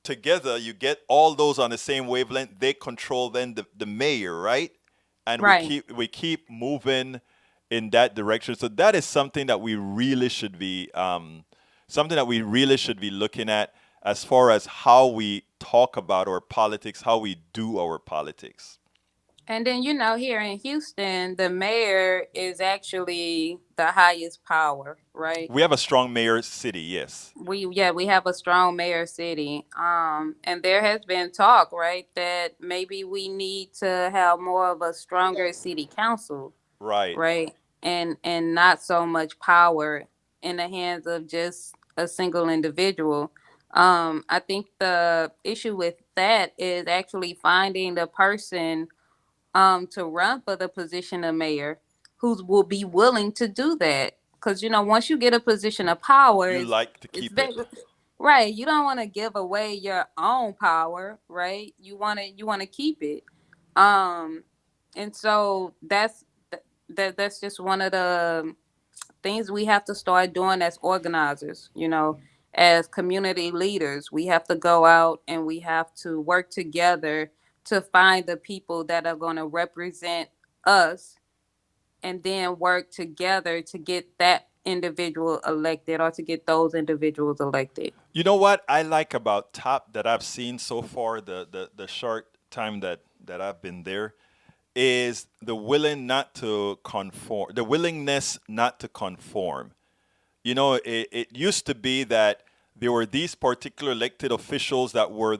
[SPEAKER 1] together, you get all those on the same wavelength. They control then the mayor, right? And we
[SPEAKER 2] right.
[SPEAKER 1] keep moving in that direction. So that is something that we really should be looking at as far as how we talk about our politics, how we do our politics.
[SPEAKER 2] And then here in Houston, the mayor is actually the highest power, right?
[SPEAKER 1] We have a strong mayor city, yes.
[SPEAKER 2] We have a strong mayor city. And there has been talk, right, that maybe we need to have more of a stronger city council,
[SPEAKER 1] Right.
[SPEAKER 2] right? And not so much power in the hands of just a single individual. I think the issue with that is actually finding the person to run for the position of mayor who will be willing to do that. Because once you get a position of power,
[SPEAKER 1] You like to
[SPEAKER 2] it's
[SPEAKER 1] keep
[SPEAKER 2] very
[SPEAKER 1] it.
[SPEAKER 2] right. You don't want to give away your own power, right? You want to keep it. Um, and so that's just one of the things we have to start doing as organizers, as community leaders. We have to go out and we have to work together to find the people that are going to represent us and then work together to get that individual elected or to get those individuals elected.
[SPEAKER 1] You know what I like about Top that I've seen so far, the short time that I've been there, is the willingness not to conform. It used to be that there were these particular elected officials that were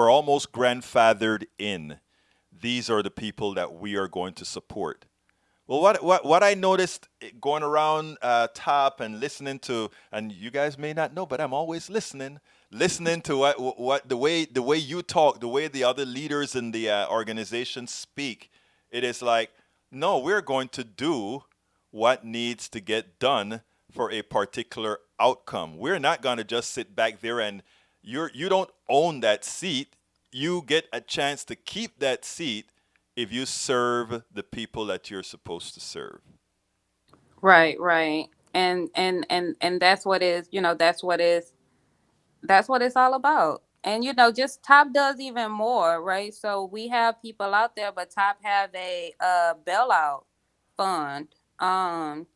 [SPEAKER 1] almost grandfathered in. These are the people that we are going to support. Well, what I noticed going around Top and listening to, and you guys may not know, but I'm always listening to what the way you talk, the way the other leaders in the organization speak. It is like, no, we're going to do what needs to get done for a particular outcome. We're not going to just sit back there and you don't own that seat. You get a chance to keep that seat if you serve the people that you're supposed to serve.
[SPEAKER 2] Right, right. And that's what is, that's what it's all about. And just Top does even more, right? So we have people out there, but Top have a bailout fund. um,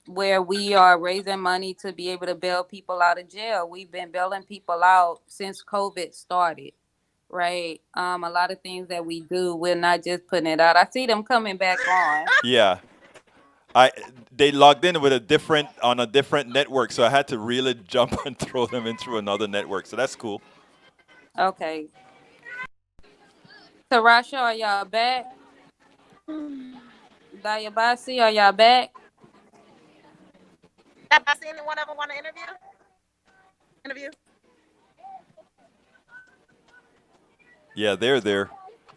[SPEAKER 2] where we are raising money to be able to bail people out of jail. We've been bailing people out since COVID started, right? A lot of things that we do, we're not just putting it out. I see them coming back on.
[SPEAKER 1] Yeah. I They logged in with a different network, so I had to really jump and throw them in through another network. So that's cool.
[SPEAKER 2] Okay. Tarasha, are y'all back? DayeAbasi, are y'all back?
[SPEAKER 3] Have I seen anyone ever want to interview?
[SPEAKER 1] Yeah, they're there.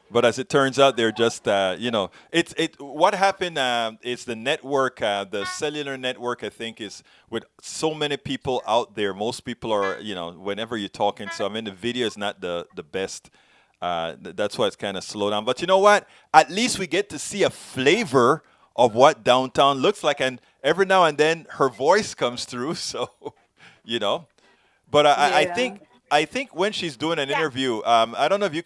[SPEAKER 1] But as it turns out, they're just it's it. What happened is the network, the cellular network. I think is with so many people out there. Most people are whenever you're talking. So I mean, the video is not the best. That's why it's kind of slow down. But you know what? At least we get to see a flavor of what downtown looks like, and every now and then her voice comes through. So you know. But
[SPEAKER 2] Yeah.
[SPEAKER 1] I think when she's doing an
[SPEAKER 3] Yeah.
[SPEAKER 1] interview, I don't know if you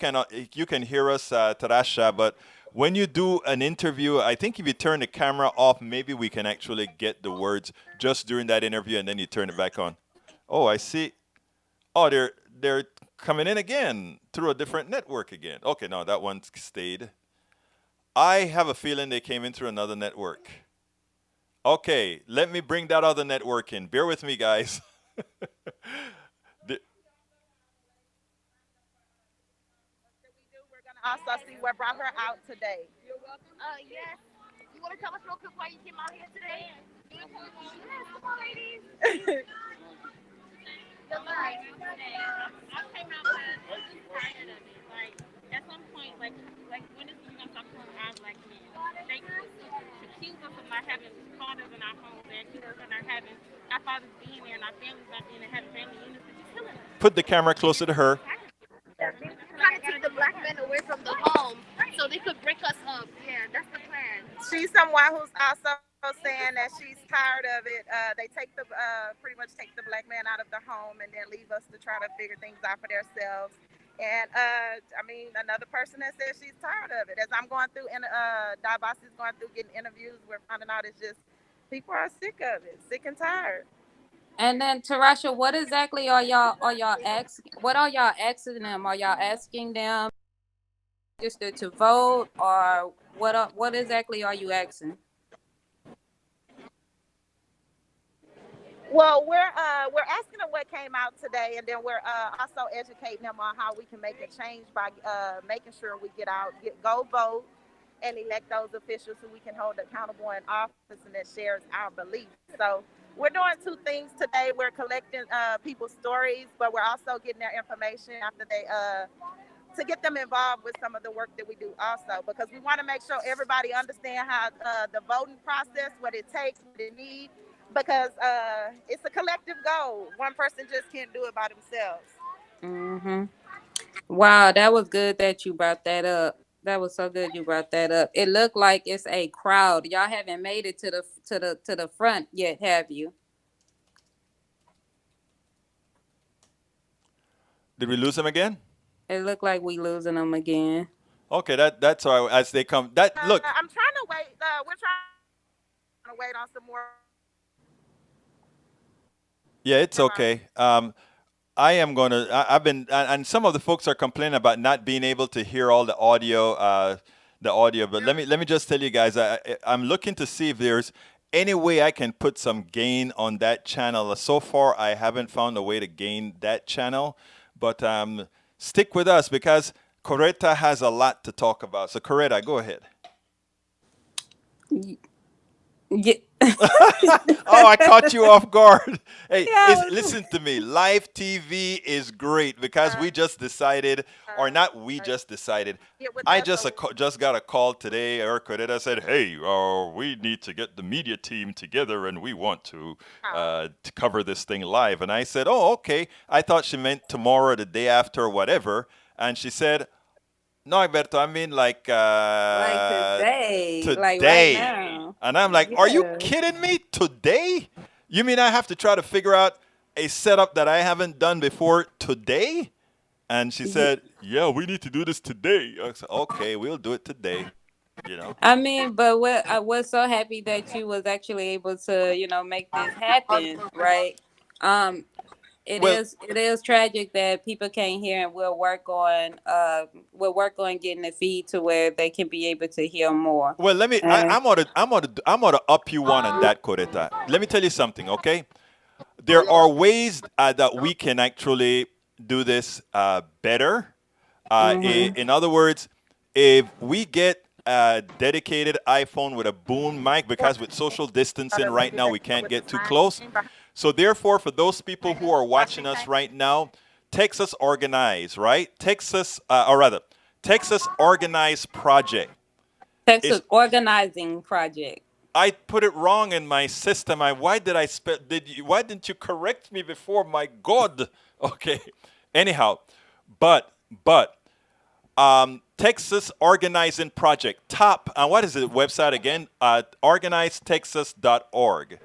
[SPEAKER 1] can hear us, Tarasha, but when you do an interview, I think if you turn the camera off, maybe we can actually get the words just during that interview, and then you turn it back on. Oh, I see. Oh, they're coming in again through a different network again. Okay, no, that one stayed. I have a feeling they came in through another network. Okay, let me bring that other network in. Bear with me, guys. The-
[SPEAKER 3] We're gonna also see what brought her out today.
[SPEAKER 5] Yes. You want to tell us real quick why you came out here today? Yes, come on, ladies. The line.
[SPEAKER 4] I came out because I'm just tired of it. Like, at some point, like when is we gonna stop calling our black men? They accuse us of not having fathers in our homes. They accuse us of not having our fathers being there and our families not being there, having family units, and just killing us.
[SPEAKER 1] Put the camera closer to her.
[SPEAKER 5] Trying to take the black men away from the home so they could break us up. Yeah, that's the plan.
[SPEAKER 3] She's someone who's also saying that she's tired of it. They pretty much take the black man out of the home and then leave us to try to figure things out for themselves. And I mean, another person that says she's tired of it. As I'm going through, and DayeAbasi is going through getting interviews, we're finding out it's just people are sick of it, sick and tired.
[SPEAKER 2] And then Tarasha, what exactly are y'all asking? What are y'all asking them? Are y'all asking them just to vote, or what exactly are you asking?
[SPEAKER 3] Well, we're asking them what came out today, and then we're also educating them on how we can make a change by making sure we go vote, and elect those officials who we can hold accountable in office and that shares our beliefs. So we're doing two things today. We're collecting people's stories, but we're also getting their information after they to get them involved with some of the work that we do also, because we want to make sure everybody understand how the voting process, what it takes, what it needs, because it's a collective goal. One person just can't do it by themselves.
[SPEAKER 2] Mm-hmm. Wow, that was good that you brought that up. That was so good you brought that up. It looked like it's a crowd. Y'all haven't made it to the front yet, have you?
[SPEAKER 1] Did we lose them again?
[SPEAKER 2] It looked like we losing them again.
[SPEAKER 1] Okay, that's all right. As they come, look.
[SPEAKER 3] I'm trying to wait. We're trying to wait on some more.
[SPEAKER 1] Yeah, it's okay. I am gonna. I've been, and some of the folks are complaining about not being able to hear all the audio. But let me just tell you guys, I'm looking to see if there's any way I can put some gain on that channel. So far, I haven't found a way to gain that channel, but stick with us because Koretta has a lot to talk about. So Koretta, go ahead.
[SPEAKER 2] Yeah.
[SPEAKER 1] Oh, I caught you off guard. Hey,
[SPEAKER 2] Yeah.
[SPEAKER 1] listen to me. Live TV is great because we just decided, or not we just decided.
[SPEAKER 3] Get with
[SPEAKER 1] I
[SPEAKER 3] us.
[SPEAKER 1] just got a call today. Koretta said, "Hey, we need to get the media team together, and we want to cover this thing live." And I said, "Oh, okay." I thought she meant tomorrow, the day after, or whatever. And she said, "No, Alberto, I mean like
[SPEAKER 2] Like today. Like right
[SPEAKER 1] today."
[SPEAKER 2] now.
[SPEAKER 1] And I'm like, "Are you
[SPEAKER 2] Yeah.
[SPEAKER 1] kidding me? Today? You mean I have to try to figure out a setup that I haven't done before today?" And she
[SPEAKER 2] Ye-
[SPEAKER 1] said, "Yeah, we need to do this today." I said, "Okay, we'll do it today." You know.
[SPEAKER 2] I mean, but what I was so happy that you was actually able to, make this happen, right? Um,
[SPEAKER 1] Well,
[SPEAKER 2] it is tragic that people can't hear, and we'll work on getting the feed to where they can be able to hear more.
[SPEAKER 1] well, let me.
[SPEAKER 2] And
[SPEAKER 1] I'm gonna up you one on that, Koretta. Let me tell you something, okay? There are ways that we can actually do this better.
[SPEAKER 2] hmm
[SPEAKER 1] In other words, if we get a dedicated iPhone with a boom mic, because with social distancing right now we can't get too close. So therefore, for those people who are watching us right now, Texas Organize, right? Or rather, Texas Organize Project
[SPEAKER 2] Texas
[SPEAKER 1] is.
[SPEAKER 2] organizing project.
[SPEAKER 1] I put it wrong in my system. Why did I spell? Why didn't you correct me before? My God. Okay. Anyhow, but but Texas Organizing Project top. And what is the website again? Organizetexas.org,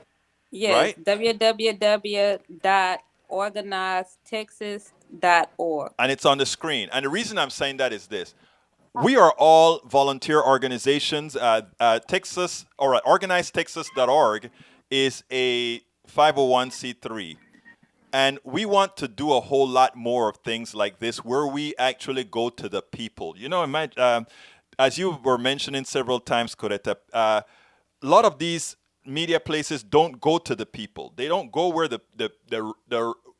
[SPEAKER 2] Yes,
[SPEAKER 1] right?
[SPEAKER 2] www.organizedtexas.org.
[SPEAKER 1] And it's on the screen. And the reason I'm saying that is this: we are all volunteer organizations. Texas, all right, organizedtexas.org is a 501c3. And we want to do a whole lot more of things like this where we actually go to the people. As you were mentioning several times, Koretta, a lot of these media places don't go to the people. They don't go where the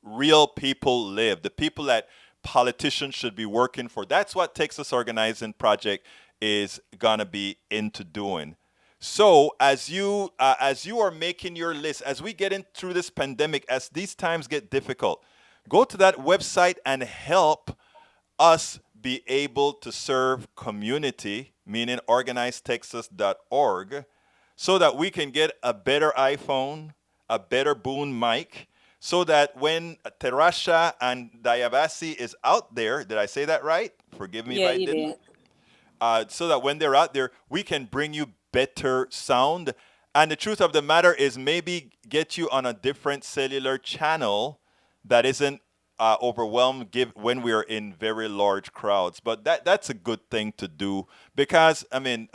[SPEAKER 1] real people live, the people that politicians should be working for. That's what Texas Organizing Project is gonna be into doing. So as you are making your list, as we get in through this pandemic, as these times get difficult, go to that website and help us be able to serve community, meaning organizedtexas.org, so that we can get a better iPhone, a better boom mic, so that when Tarasha and DayeAbasi is out there, did I say that right? Forgive me if
[SPEAKER 2] Yeah,
[SPEAKER 1] I
[SPEAKER 2] you
[SPEAKER 1] didn't.
[SPEAKER 2] did.
[SPEAKER 1] So that when they're out there, we can bring you better sound. And the truth of the matter is, maybe get you on a different cellular channel that isn't overwhelmed when we are in very large crowds. But that's a good thing to do because I mean,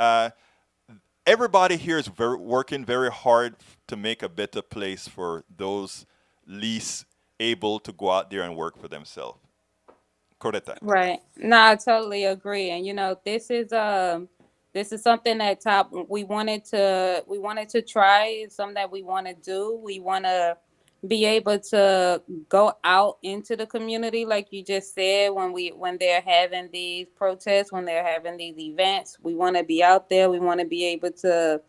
[SPEAKER 1] everybody here is working very hard to make a better place for those least able to go out there and work for themselves. Correct.
[SPEAKER 2] Right. No, I totally agree. And this is something that top we wanted to try. It's something that we want to do. We want to be able to go out into the community like you just said when they're having these protests, when they're having these events. We want to be out there. We want to be able to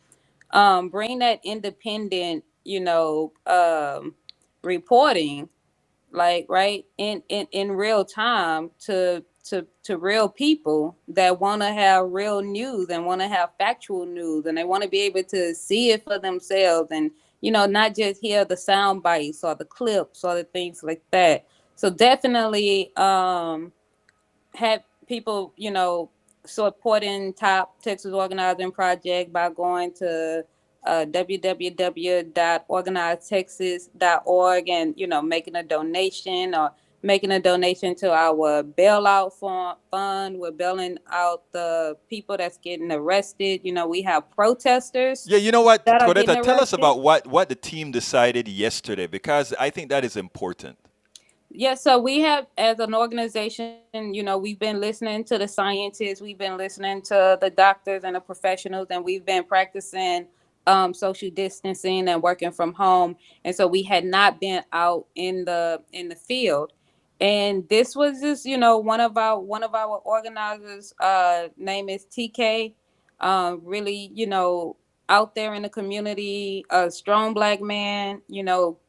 [SPEAKER 2] bring that independent, reporting, like, right, in real time to real people that want to have real news and want to have factual news, and they want to be able to see it for themselves, and not just hear the sound bites or the clips or the things like that. So definitely have people, supporting Top Texas Organizing Project by going to www.organizedtexas.org, and making a donation, or making a donation to our bailout fund. We're bailing out the people that's getting arrested. We have protesters
[SPEAKER 1] Yeah, you know what,
[SPEAKER 2] that are getting
[SPEAKER 1] Coretta, tell us
[SPEAKER 2] arrested.
[SPEAKER 1] about what the team decided yesterday because I think that is important.
[SPEAKER 2] Yeah, so we have, as an organization, we've been listening to the scientists, we've been listening to the doctors and the professionals, and we've been practicing social distancing and working from home. And so we had not been out in the field. And this was just, one of our organizers, name is TK, really, out there in the community, a strong black man,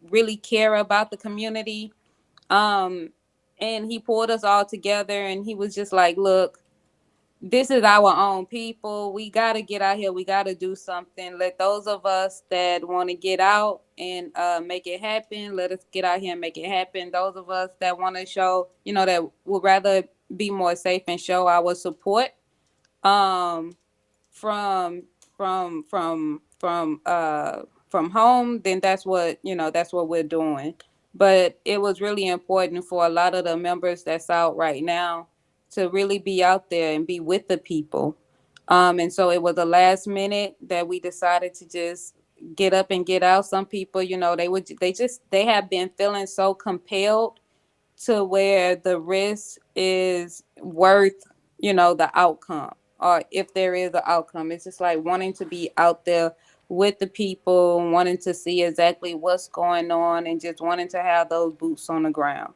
[SPEAKER 2] really care about the community, um, and he pulled us all together, and he was just like, look, this is our own people. We got to get out here. We got to do something. Let those of us that want to get out and make it happen, let us get out here and make it happen. Those of us that want to show, that would rather be more safe and show our support, um, from from home, then that's what we're doing. But it was really important for a lot of the members that's out right now to really be out there and be with the people, And so it was a last minute that we decided to just get up and get out. Some people, they have been feeling so compelled to where the risk is worth, the outcome, or if there is an outcome. It's just like wanting to be out there with the people, wanting to see exactly what's going on, and just wanting to have those boots on the ground.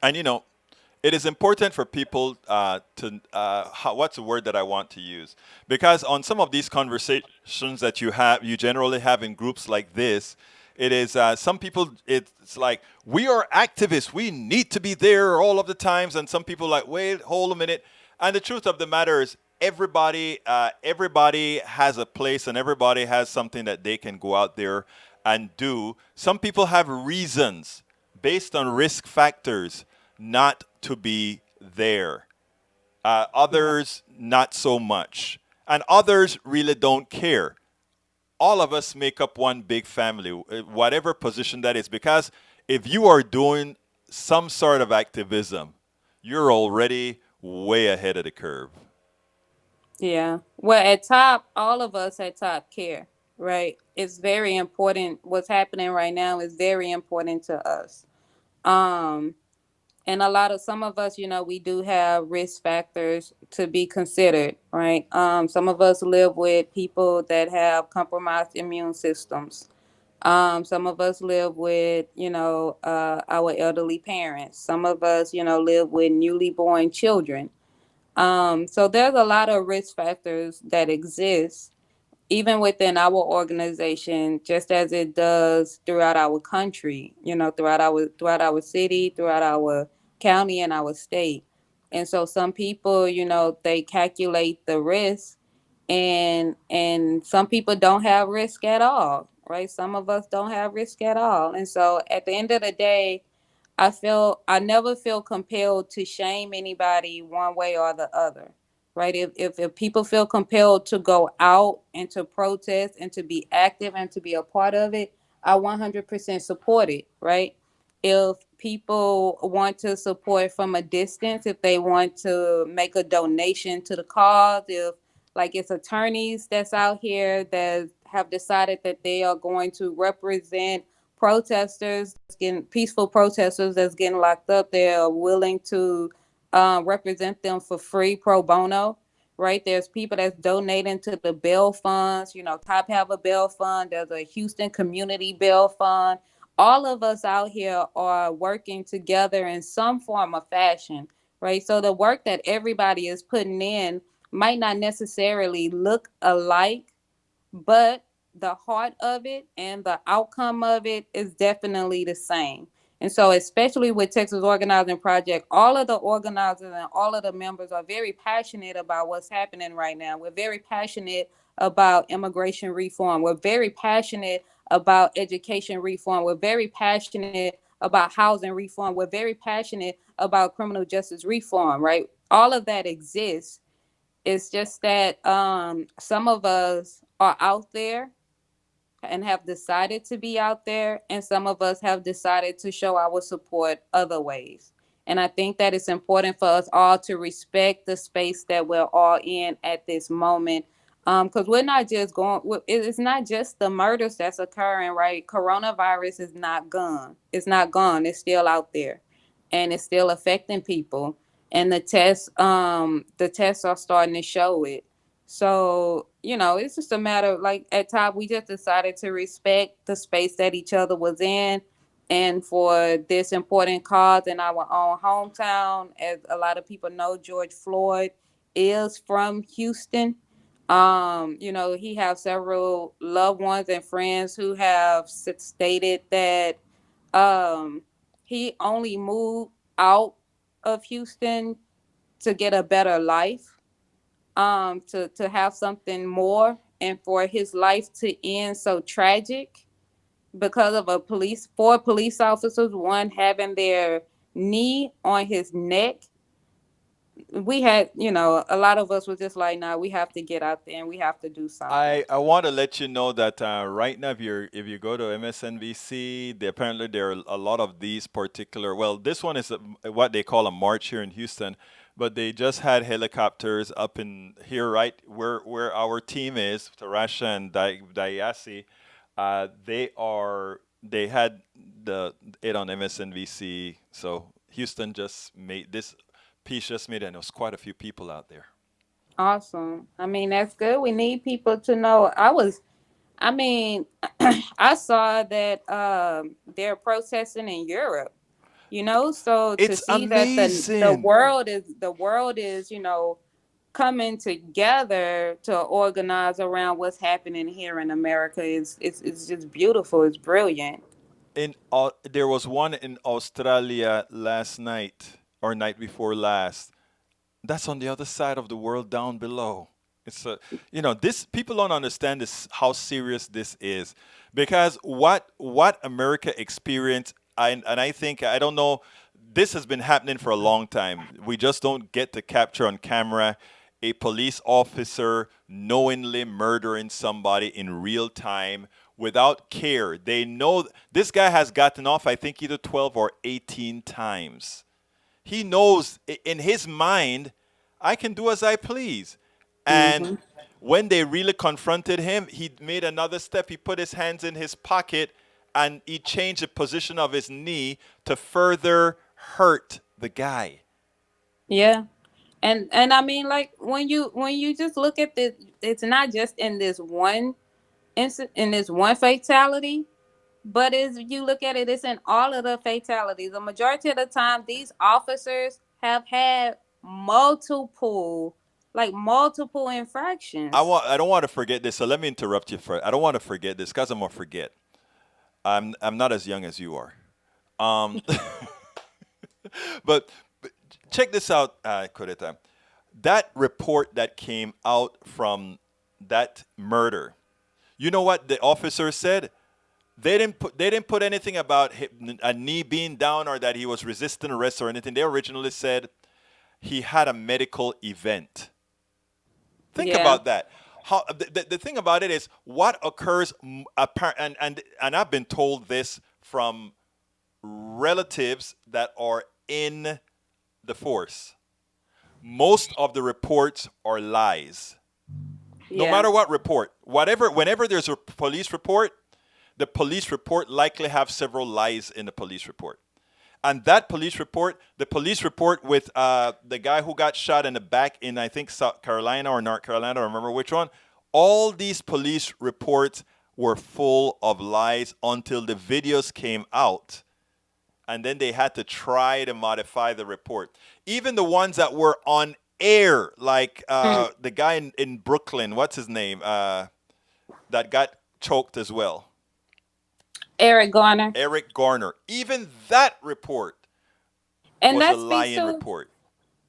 [SPEAKER 1] And it is important for people to what's the word that I want to use? Because on some of these conversations that you generally have in groups like this, it is some people. It's like we are activists. We need to be there all of the times, and some people like wait, hold a minute. And the truth of the matter is, everybody has a place, and everybody has something that they can go out there and do. Some people have reasons based on risk factors not to be there. Others, not so much. And others really don't care. All of us make up one big family, whatever position that is. Because if you are doing some sort of activism, you're already way ahead of the curve.
[SPEAKER 2] Yeah. Well, at top, all of us at top care, right? It's very important. What's happening right now is very important to us. Um, and some of us, we do have risk factors to be considered, right? Some of us live with people that have compromised immune systems. Some of us live with, our elderly parents. Some of us, live with newly born children. So there's a lot of risk factors that exist even within our organization, just as it does throughout our country, throughout our city, throughout our county and our state. And so some people, they calculate the risk, and some people don't have risk at all, right? Some of us don't have risk at all. And so at the end of the day, I never feel compelled to shame anybody one way or the other, right? If people feel compelled to go out and to protest and to be active and to be a part of it, I 100% support it, right? If people want to support from a distance, if they want to make a donation to the cause, if like it's attorneys that's out here that have decided that they are going to represent protesters, getting peaceful protesters that's getting locked up, they're willing to represent them for free pro bono, right? There's people that's donating to the bail funds. Top have a bail fund. There's a Houston community bail fund. All of us out here are working together in some form of fashion, right? So the work that everybody is putting in might not necessarily look alike, but the heart of it and the outcome of it is definitely the same. And so, especially with Texas Organizing Project, all of the organizers and all of the members are very passionate about what's happening right now. We're very passionate about immigration reform. We're very passionate about education reform. We're very passionate about housing reform. We're very passionate about criminal justice reform, right? All of that exists. It's just that some of us are out there and have decided to be out there, and some of us have decided to show our support other ways. And I think that it's important for us all to respect the space that we're all in at this moment. Because we're not just going, it's not just the murders that's occurring, right? Coronavirus is not gone. It's not gone. It's still out there, and it's still affecting people. And the tests are starting to show it. So, it's just a matter of like at top, we just decided to respect the space that each other was in. And for this important cause in our own hometown, as a lot of people know, George Floyd is from Houston. He has several loved ones and friends who have stated that um, he only moved out of Houston to get a better life, to have something more, and for his life to end so tragic because of four police officers, one having their knee on his neck. We had, a lot of us was just like, nah, we have to get out there and we have to do something.
[SPEAKER 1] I want to let you know that right now, if you go to MSNBC, apparently there are a lot of these particular. Well, this one is what they call a march here in Houston, but they just had helicopters up in here, right where our team is, Tarasha and DayeAbasi. They had it on MSNBC. So Houston just made this piece just made, and there was quite a few people out there.
[SPEAKER 2] Awesome. I mean, that's good. We need people to know. I mean, I saw that they're protesting in Europe, so to
[SPEAKER 1] It's
[SPEAKER 2] see that
[SPEAKER 1] amazing.
[SPEAKER 2] the world is, coming together to organize around what's happening here in America is it's just beautiful. It's brilliant.
[SPEAKER 1] There was one in Australia last night or night before last. That's on the other side of the world down below. It's this people don't understand this how serious this is because what America experienced, and I think I don't know, this has been happening for a long time. We just don't get to capture on camera a police officer knowingly murdering somebody in real time without care. They know this guy has gotten off, I think, either 12 or 18 times. He knows in his mind, I can do as I please. And
[SPEAKER 2] Hmm.
[SPEAKER 1] when they really confronted him, he made another step. He put his hands in his pocket and he changed the position of his knee to further hurt the guy.
[SPEAKER 2] Yeah. And I mean, like when you just look at this, it's not just in this one incident, in this one fatality. But as you look at it, it's in all of the fatalities. The majority of the time, these officers have had multiple infractions.
[SPEAKER 1] I don't want to forget this, so let me interrupt you for I don't want to forget this because I'm gonna forget. I'm not as young as you are. Um, but check this out, Koretta. That report that came out from that murder. You know what the officer said? They didn't put anything about a knee being down or that he was resisting arrest or anything. They originally said he had a medical event. Think
[SPEAKER 2] Yeah.
[SPEAKER 1] about that. How the thing about it is what occurs, and I've been told this from relatives that are in the force. Most of the reports are lies. No
[SPEAKER 2] Yeah.
[SPEAKER 1] matter what report, whenever there's a police report, the police report likely have several lies in the police report. And that the police report with the guy who got shot in the back in, I think, South Carolina or North Carolina, I don't remember which one. All these police reports were full of lies until the videos came out. And then they had to try to modify the report. Even the ones that were on air, like
[SPEAKER 2] Mm.
[SPEAKER 1] the guy in Brooklyn, what's his name, that got choked as well.
[SPEAKER 2] Eric Garner.
[SPEAKER 1] Eric Garner. Even that report
[SPEAKER 2] And
[SPEAKER 1] was a
[SPEAKER 2] that speaks
[SPEAKER 1] lying
[SPEAKER 2] to
[SPEAKER 1] report.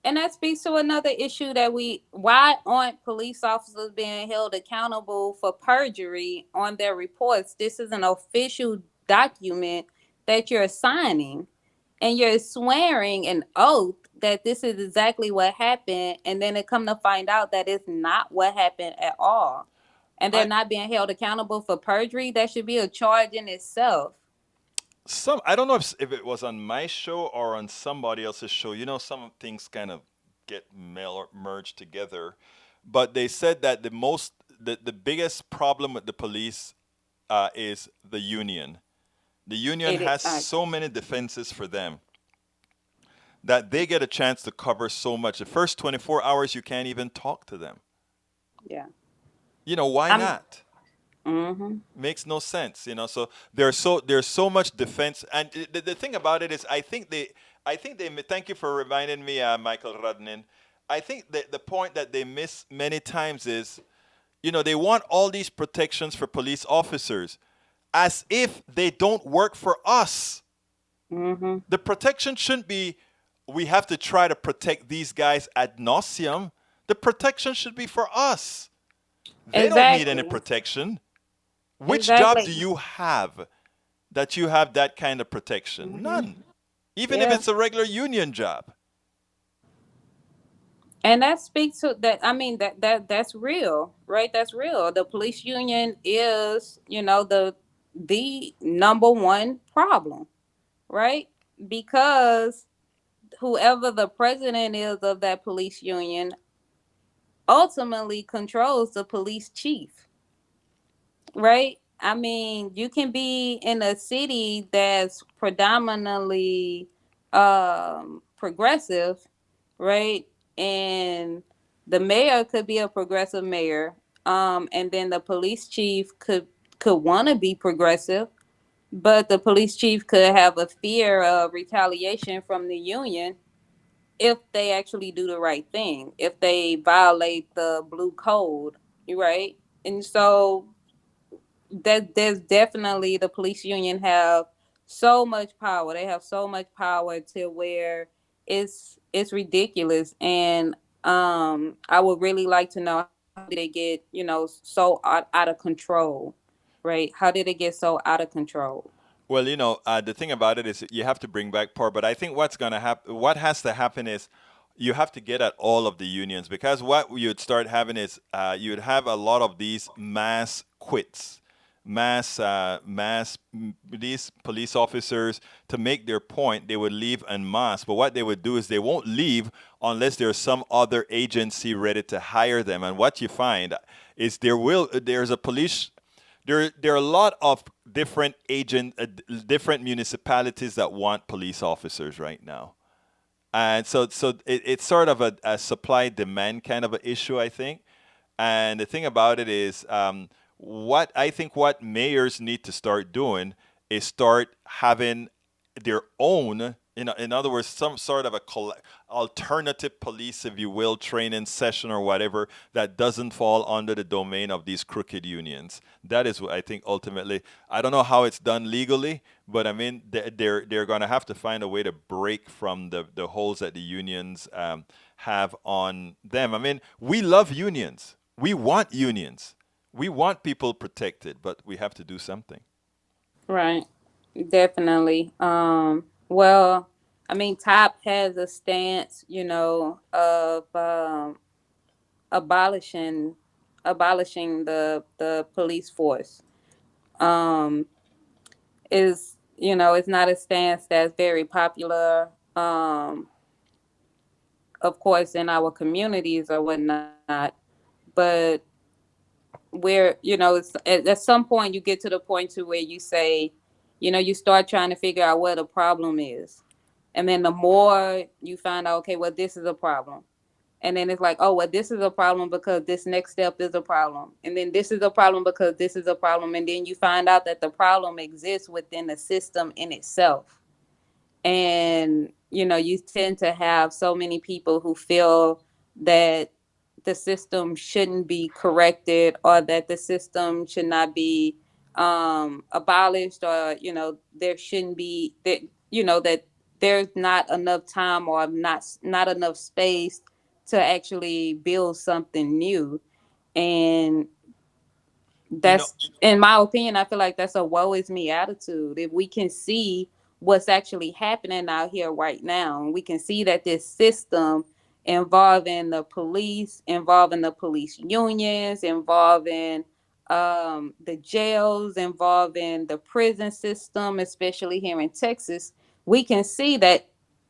[SPEAKER 2] and that speaks to another issue that why aren't police officers being held accountable for perjury on their reports? This is an official document that you're signing, and you're swearing an oath that this is exactly what happened, and then it come to find out that it's not what happened at all, and they're
[SPEAKER 1] I
[SPEAKER 2] not being held accountable for perjury. That should be a charge in itself.
[SPEAKER 1] I don't know if it was on my show or on somebody else's show. Some things kind of get merged together. But they said that the biggest problem with the police is the union. The union
[SPEAKER 2] It,
[SPEAKER 1] has so many defenses for them that they get a chance to cover so much. The first 24 hours, you can't even talk to them.
[SPEAKER 2] yeah.
[SPEAKER 1] Why
[SPEAKER 2] I'm.
[SPEAKER 1] not?
[SPEAKER 2] Hmm.
[SPEAKER 1] Makes no sense. So there's so much defense, and the thing about it is, I think they thank you for reminding me, Michael Radnin. I think that the point that they miss many times is, they want all these protections for police officers, as if they don't work for us.
[SPEAKER 2] Hmm.
[SPEAKER 1] The protection shouldn't be we have to try to protect these guys ad nauseum. The protection should be for us. They don't need any
[SPEAKER 2] Exactly.
[SPEAKER 1] protection. Which job do
[SPEAKER 2] Exactly.
[SPEAKER 1] you have that you have that kind of protection?
[SPEAKER 2] Hmm.
[SPEAKER 1] None. Even if
[SPEAKER 2] Yeah.
[SPEAKER 1] it's a regular union job.
[SPEAKER 2] And that speaks to that. I mean, that's real, right? That's real. The police union is, the number one problem, right? Because whoever the president is of that police union ultimately controls the police chief, right? I mean, you can be in a city that's predominantly progressive, right? And the mayor could be a progressive mayor, and then the police chief could want to be progressive, but the police chief could have a fear of retaliation from the union if they actually do the right thing, if they violate the blue code, right? And so that there's definitely the police union have so much power. They have so much power to where it's ridiculous. And I would really like to know, how did they get, so out of control, right? How did it get so out of control?
[SPEAKER 1] Well, the thing about it is you have to bring back power, but I think what's going to happen, what has to happen is you have to get at all of the unions, because what you'd start having is you'd have a lot of these mass quits, these police officers, to make their point, they would leave en masse. But what they would do is they won't leave unless there's some other agency ready to hire them. And what you find is there's a police. There are a lot of different municipalities that want police officers right now, and so it's sort of a supply demand kind of an issue, I think. And the thing about it is, what mayors need to start doing is start having their own, in other words, some sort of alternative police, if you will, training session or whatever, that doesn't fall under the domain of these crooked unions. That is what I think ultimately. I don't know how it's done legally, but I mean, they're going to have to find a way to break from the holes that the unions have on them. I mean, we love unions. We want unions. We want people protected, but we have to do something.
[SPEAKER 2] Right. Definitely. Well, I mean, Top has a stance, of abolishing abolishing the police force. Um, is it's not a stance that's very popular. Of course, in our communities or whatnot, but where it's at some point you get to the point to where you say, you start trying to figure out what the problem is, and then the more you find out, okay, well, this is a problem, and then it's like, oh, well, this is a problem because this next step is a problem, and then this is a problem because this is a problem, and then you find out that the problem exists within the system in itself. And you tend to have so many people who feel that the system shouldn't be corrected, or that the system should not be abolished, or there shouldn't be that, that there's not enough time, or not enough space to actually build something new. And
[SPEAKER 1] You know,
[SPEAKER 2] that's, in my opinion, I feel like that's a woe is me attitude. If we can see what's actually happening out here right now, and we can see that this system involving the police unions, involving the jails, involving the prison system, especially here in Texas, we can see that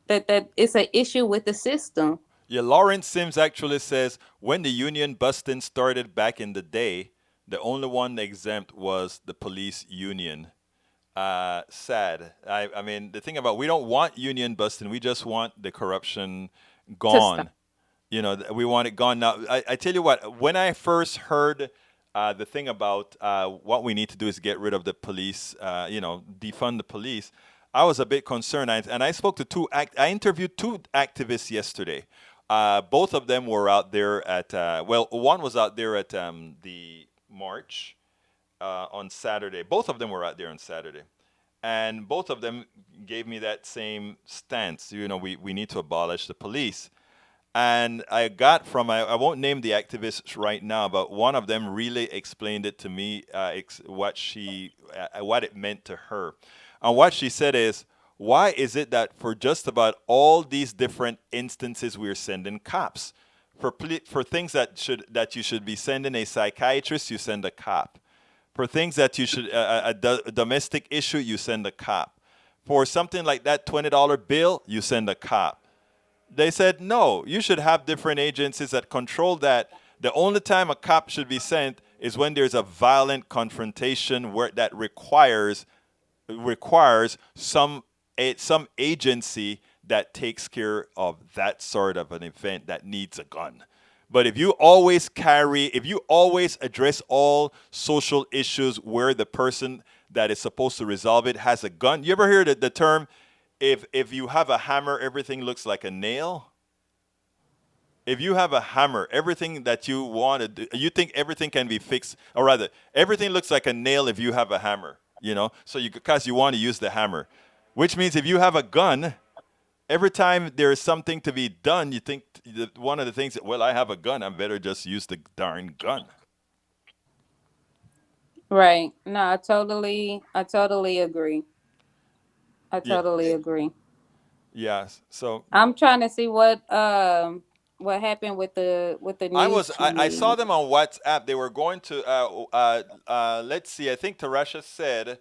[SPEAKER 2] it's an issue with the system.
[SPEAKER 1] yeah, Lawrence Sims actually says when the union busting started back in the day, the only one exempt was the police union. Sad. I mean, the thing about, we don't want union busting. We just want the corruption
[SPEAKER 2] To stop.
[SPEAKER 1] gone. We want it gone. Now, I tell you what, when I first heard the thing about what we need to do is get rid of the police, defund the police, I was a bit concerned. And I spoke to I interviewed two activists yesterday. Both of them were out there at, one was out there at the march on Saturday. Both of them were out there on Saturday. And both of them gave me that same stance. We need to abolish the police. And I got from, I won't name the activists right now, but one of them really explained it to me, what it meant to her. And what she said is, why is it that for just about all these different instances we're sending cops? For things that you should be sending a psychiatrist, you send a cop. For things that you should, a domestic issue, you send a cop. For something like that $20 bill, you send a cop. They said, no, you should have different agencies that control that. The only time a cop should be sent is when there's a violent confrontation where that requires some agency that takes care of that sort of an event that needs a gun. But if you always address all social issues where the person that is supposed to resolve it has a gun, you ever hear the term, if you have a hammer, everything looks like a nail? If you have a hammer, everything that you want to do, you think everything can be fixed, or rather, everything looks like a nail if you have a hammer, So because you want to use the hammer, which means if you have a gun, every time there is something to be done, you think that one of the things, well, I have a gun, I better just use the darn gun.
[SPEAKER 2] Right. No, I totally agree. I
[SPEAKER 1] Yeah.
[SPEAKER 2] totally agree.
[SPEAKER 1] Yes. So
[SPEAKER 2] I'm trying to see what happened with the news
[SPEAKER 1] I saw
[SPEAKER 2] channel.
[SPEAKER 1] them on WhatsApp. They were going to let's see. I think Tarasha said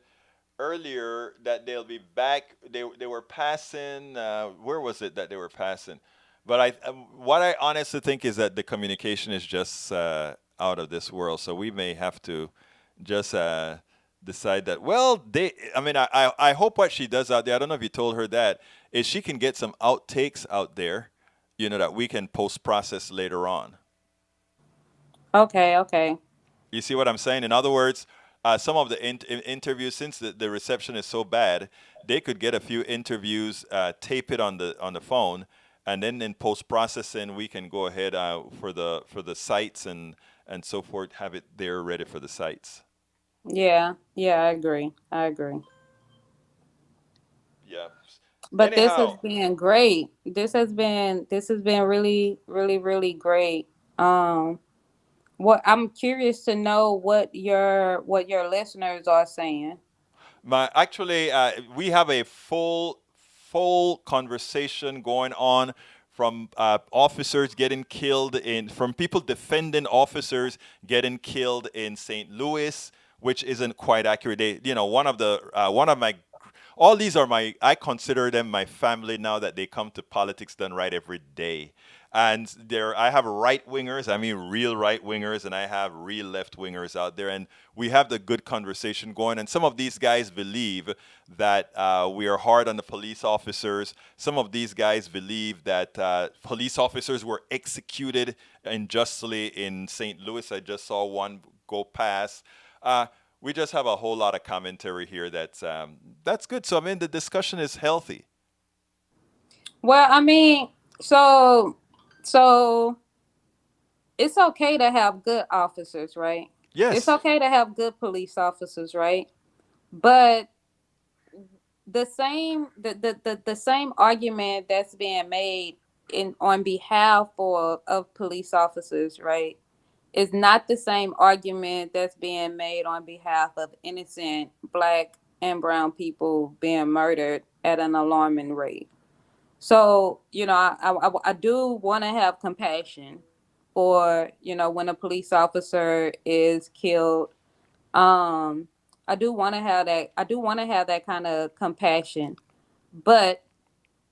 [SPEAKER 1] earlier that they'll be back. They were passing. Where was it that they were passing? But what I honestly think is that the communication is just out of this world. So we may have to just decide that. Well, I mean, I hope what she does out there. I don't know if you told her that is she can get some outtakes out there, that we can post process later on.
[SPEAKER 2] Okay, okay.
[SPEAKER 1] You see what I'm saying? In other words, some of the interviews, since the reception is so bad, they could get a few interviews, tape it on the phone, and then in post processing, we can go ahead for the sites and so forth, have it there ready for the sites.
[SPEAKER 2] Yeah, yeah, I agree. I agree.
[SPEAKER 1] Yeah.
[SPEAKER 2] But this has
[SPEAKER 1] Anyhow,
[SPEAKER 2] been great. This has been really, really, really great. Um, what I'm curious to know what your listeners are saying.
[SPEAKER 1] we have a full conversation going on from officers getting killed from people defending officers getting killed in St. Louis, which isn't quite accurate. One of my all these are I consider them my family now that they come to politics done right every day. And I have right wingers, I mean real right wingers, and I have real left wingers out there, and we have the good conversation going. And some of these guys believe that we are hard on the police officers. Some of these guys believe that police officers were executed unjustly in St. Louis. I just saw one go past. Uh, we just have a whole lot of commentary here that's good. So I mean, the discussion is healthy.
[SPEAKER 2] Well, I mean, so it's okay to have good officers, right? It's
[SPEAKER 1] Yes,
[SPEAKER 2] okay to have good police officers, right? But the same argument that's being made in on behalf of police officers, right, is not the same argument that's being made on behalf of innocent black and brown people being murdered at an alarming rate. So, I do want to have compassion for, when a police officer is killed. Um, I do want to have that kind of compassion, but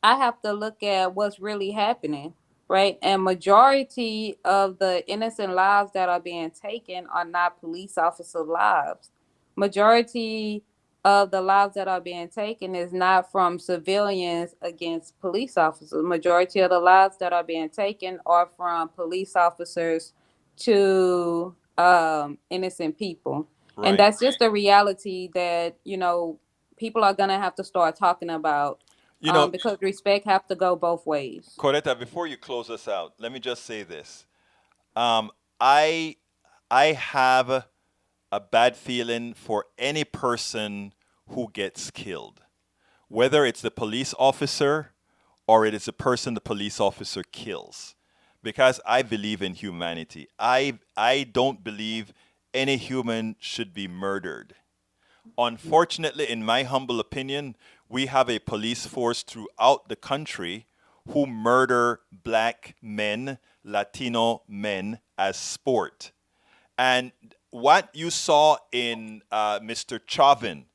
[SPEAKER 2] I have to look at what's really happening, right? And majority of the innocent lives that are being taken are not police officer lives. Majority of the lives that are being taken is not from civilians against police officers. Majority of the lives that are being taken are from police officers to innocent people. And
[SPEAKER 1] right.
[SPEAKER 2] that's just the reality that, people are going to have to start talking about,
[SPEAKER 1] You know,
[SPEAKER 2] because respect have to go both ways.
[SPEAKER 1] Coretta, before you close us out, let me just say this. Um, I I have a bad feeling for any person who gets killed, whether it's the police officer or it is a person the police officer kills, because I believe in humanity. I don't believe any human should be murdered. Unfortunately, in my humble opinion, we have a police force throughout the country who murder black men, Latino men as sport. And what you saw in Mr. Chauvin,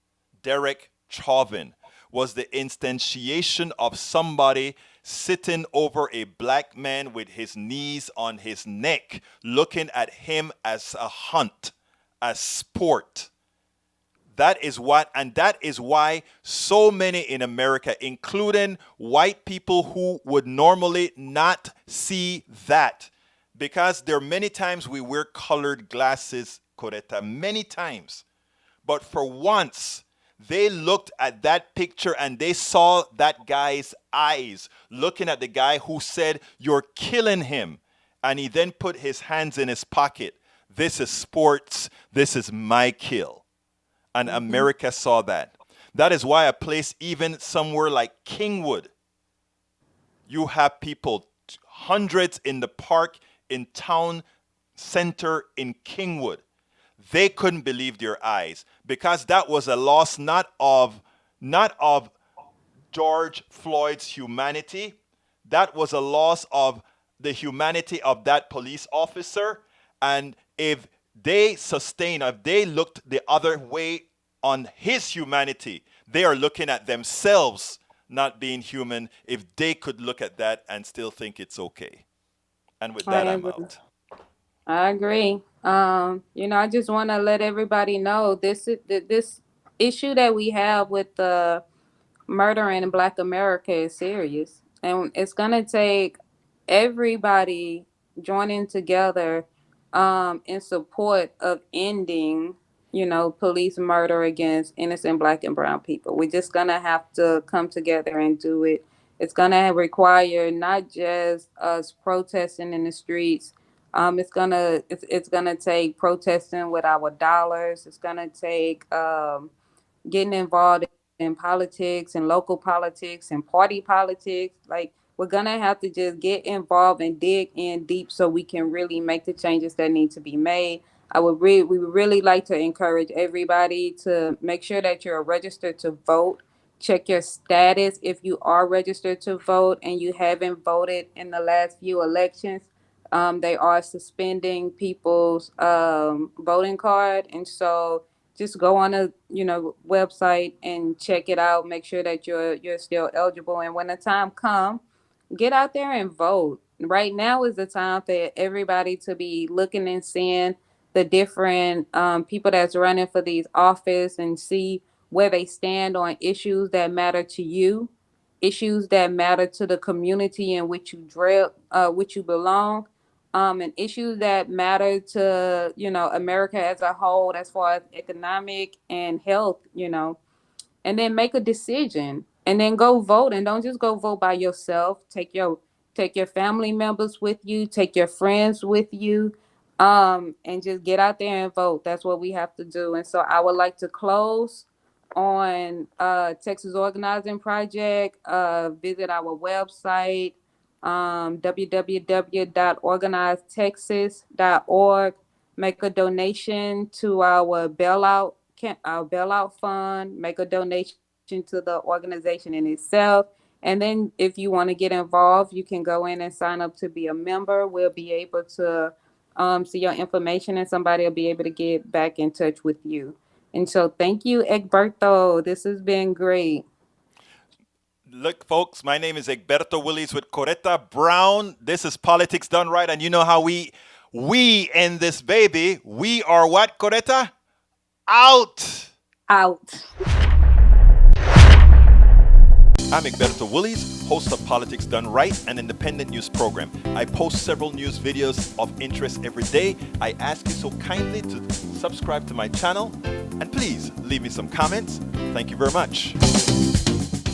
[SPEAKER 1] Derek Chauvin, was the instantiation of somebody sitting over a black man with his knees on his neck, looking at him as a hunt, as sport. That is why so many in America, including white people who would normally not see that, because there are many times we wear colored glasses, Koretta, many times. But for once, they looked at that picture and they saw that guy's eyes looking at the guy who said, "You're killing him." And he then put his hands in his pocket. This is sports. This is my kill. And America saw that. That is why a place even somewhere like Kingwood, you have people, hundreds in the park in town center in Kingwood. They couldn't believe their eyes, because that was a loss not of George Floyd's humanity. That was a loss of the humanity of that police officer. And if they looked the other way on his humanity, they are looking at themselves not being human, if they could look at that and still think it's okay. And with
[SPEAKER 2] I
[SPEAKER 1] that, I'm
[SPEAKER 2] agree.
[SPEAKER 1] out.
[SPEAKER 2] I agree. I just want to let everybody know this issue that we have with the murder in Black America is serious, and it's gonna take everybody joining together in support of ending, police murder against innocent Black and brown people. We're just gonna have to come together and do it. It's gonna require not just us protesting in the streets. It's gonna take protesting with our dollars. It's gonna take getting involved in politics and local politics and party politics. Like, we're gonna have to just get involved and dig in deep so we can really make the changes that need to be made. We would really like to encourage everybody to make sure that you're registered to vote. Check your status if you are registered to vote and you haven't voted in the last few elections. They are suspending people's voting card, and so just go on a website and check it out. Make sure that you're still eligible, and when the time comes, get out there and vote. Right now is the time for everybody to be looking and seeing the different people that's running for these office and see where they stand on issues that matter to you, issues that matter to the community in which which you belong, and issues that matter to America as a whole, as far as economic and health, and then make a decision and then go vote. And don't just go vote by yourself. Take your family members with you, take your friends with you, and just get out there and vote. That's what we have to do. And so I would like to close on Texas Organizing Project. Visit our website, www.organizetexas.org. Make a donation to our bailout fund. Make a donation to the organization in itself. And then if you want to get involved, you can go in and sign up to be a member. We'll be able to see your information, and somebody will be able to get back in touch with you. And so thank you, Egberto. This has been great.
[SPEAKER 1] Look, folks, my name is Egberto Willis with Koretta Brown. This is Politics Done Right, and you know how we end this baby. We are what, Koretta? Out.
[SPEAKER 2] Out.
[SPEAKER 1] I'm Egberto Willis, host of Politics Done Right, an independent news program. I post several news videos of interest every day. I ask you so kindly to subscribe to my channel, and please leave me some comments. Thank you very much.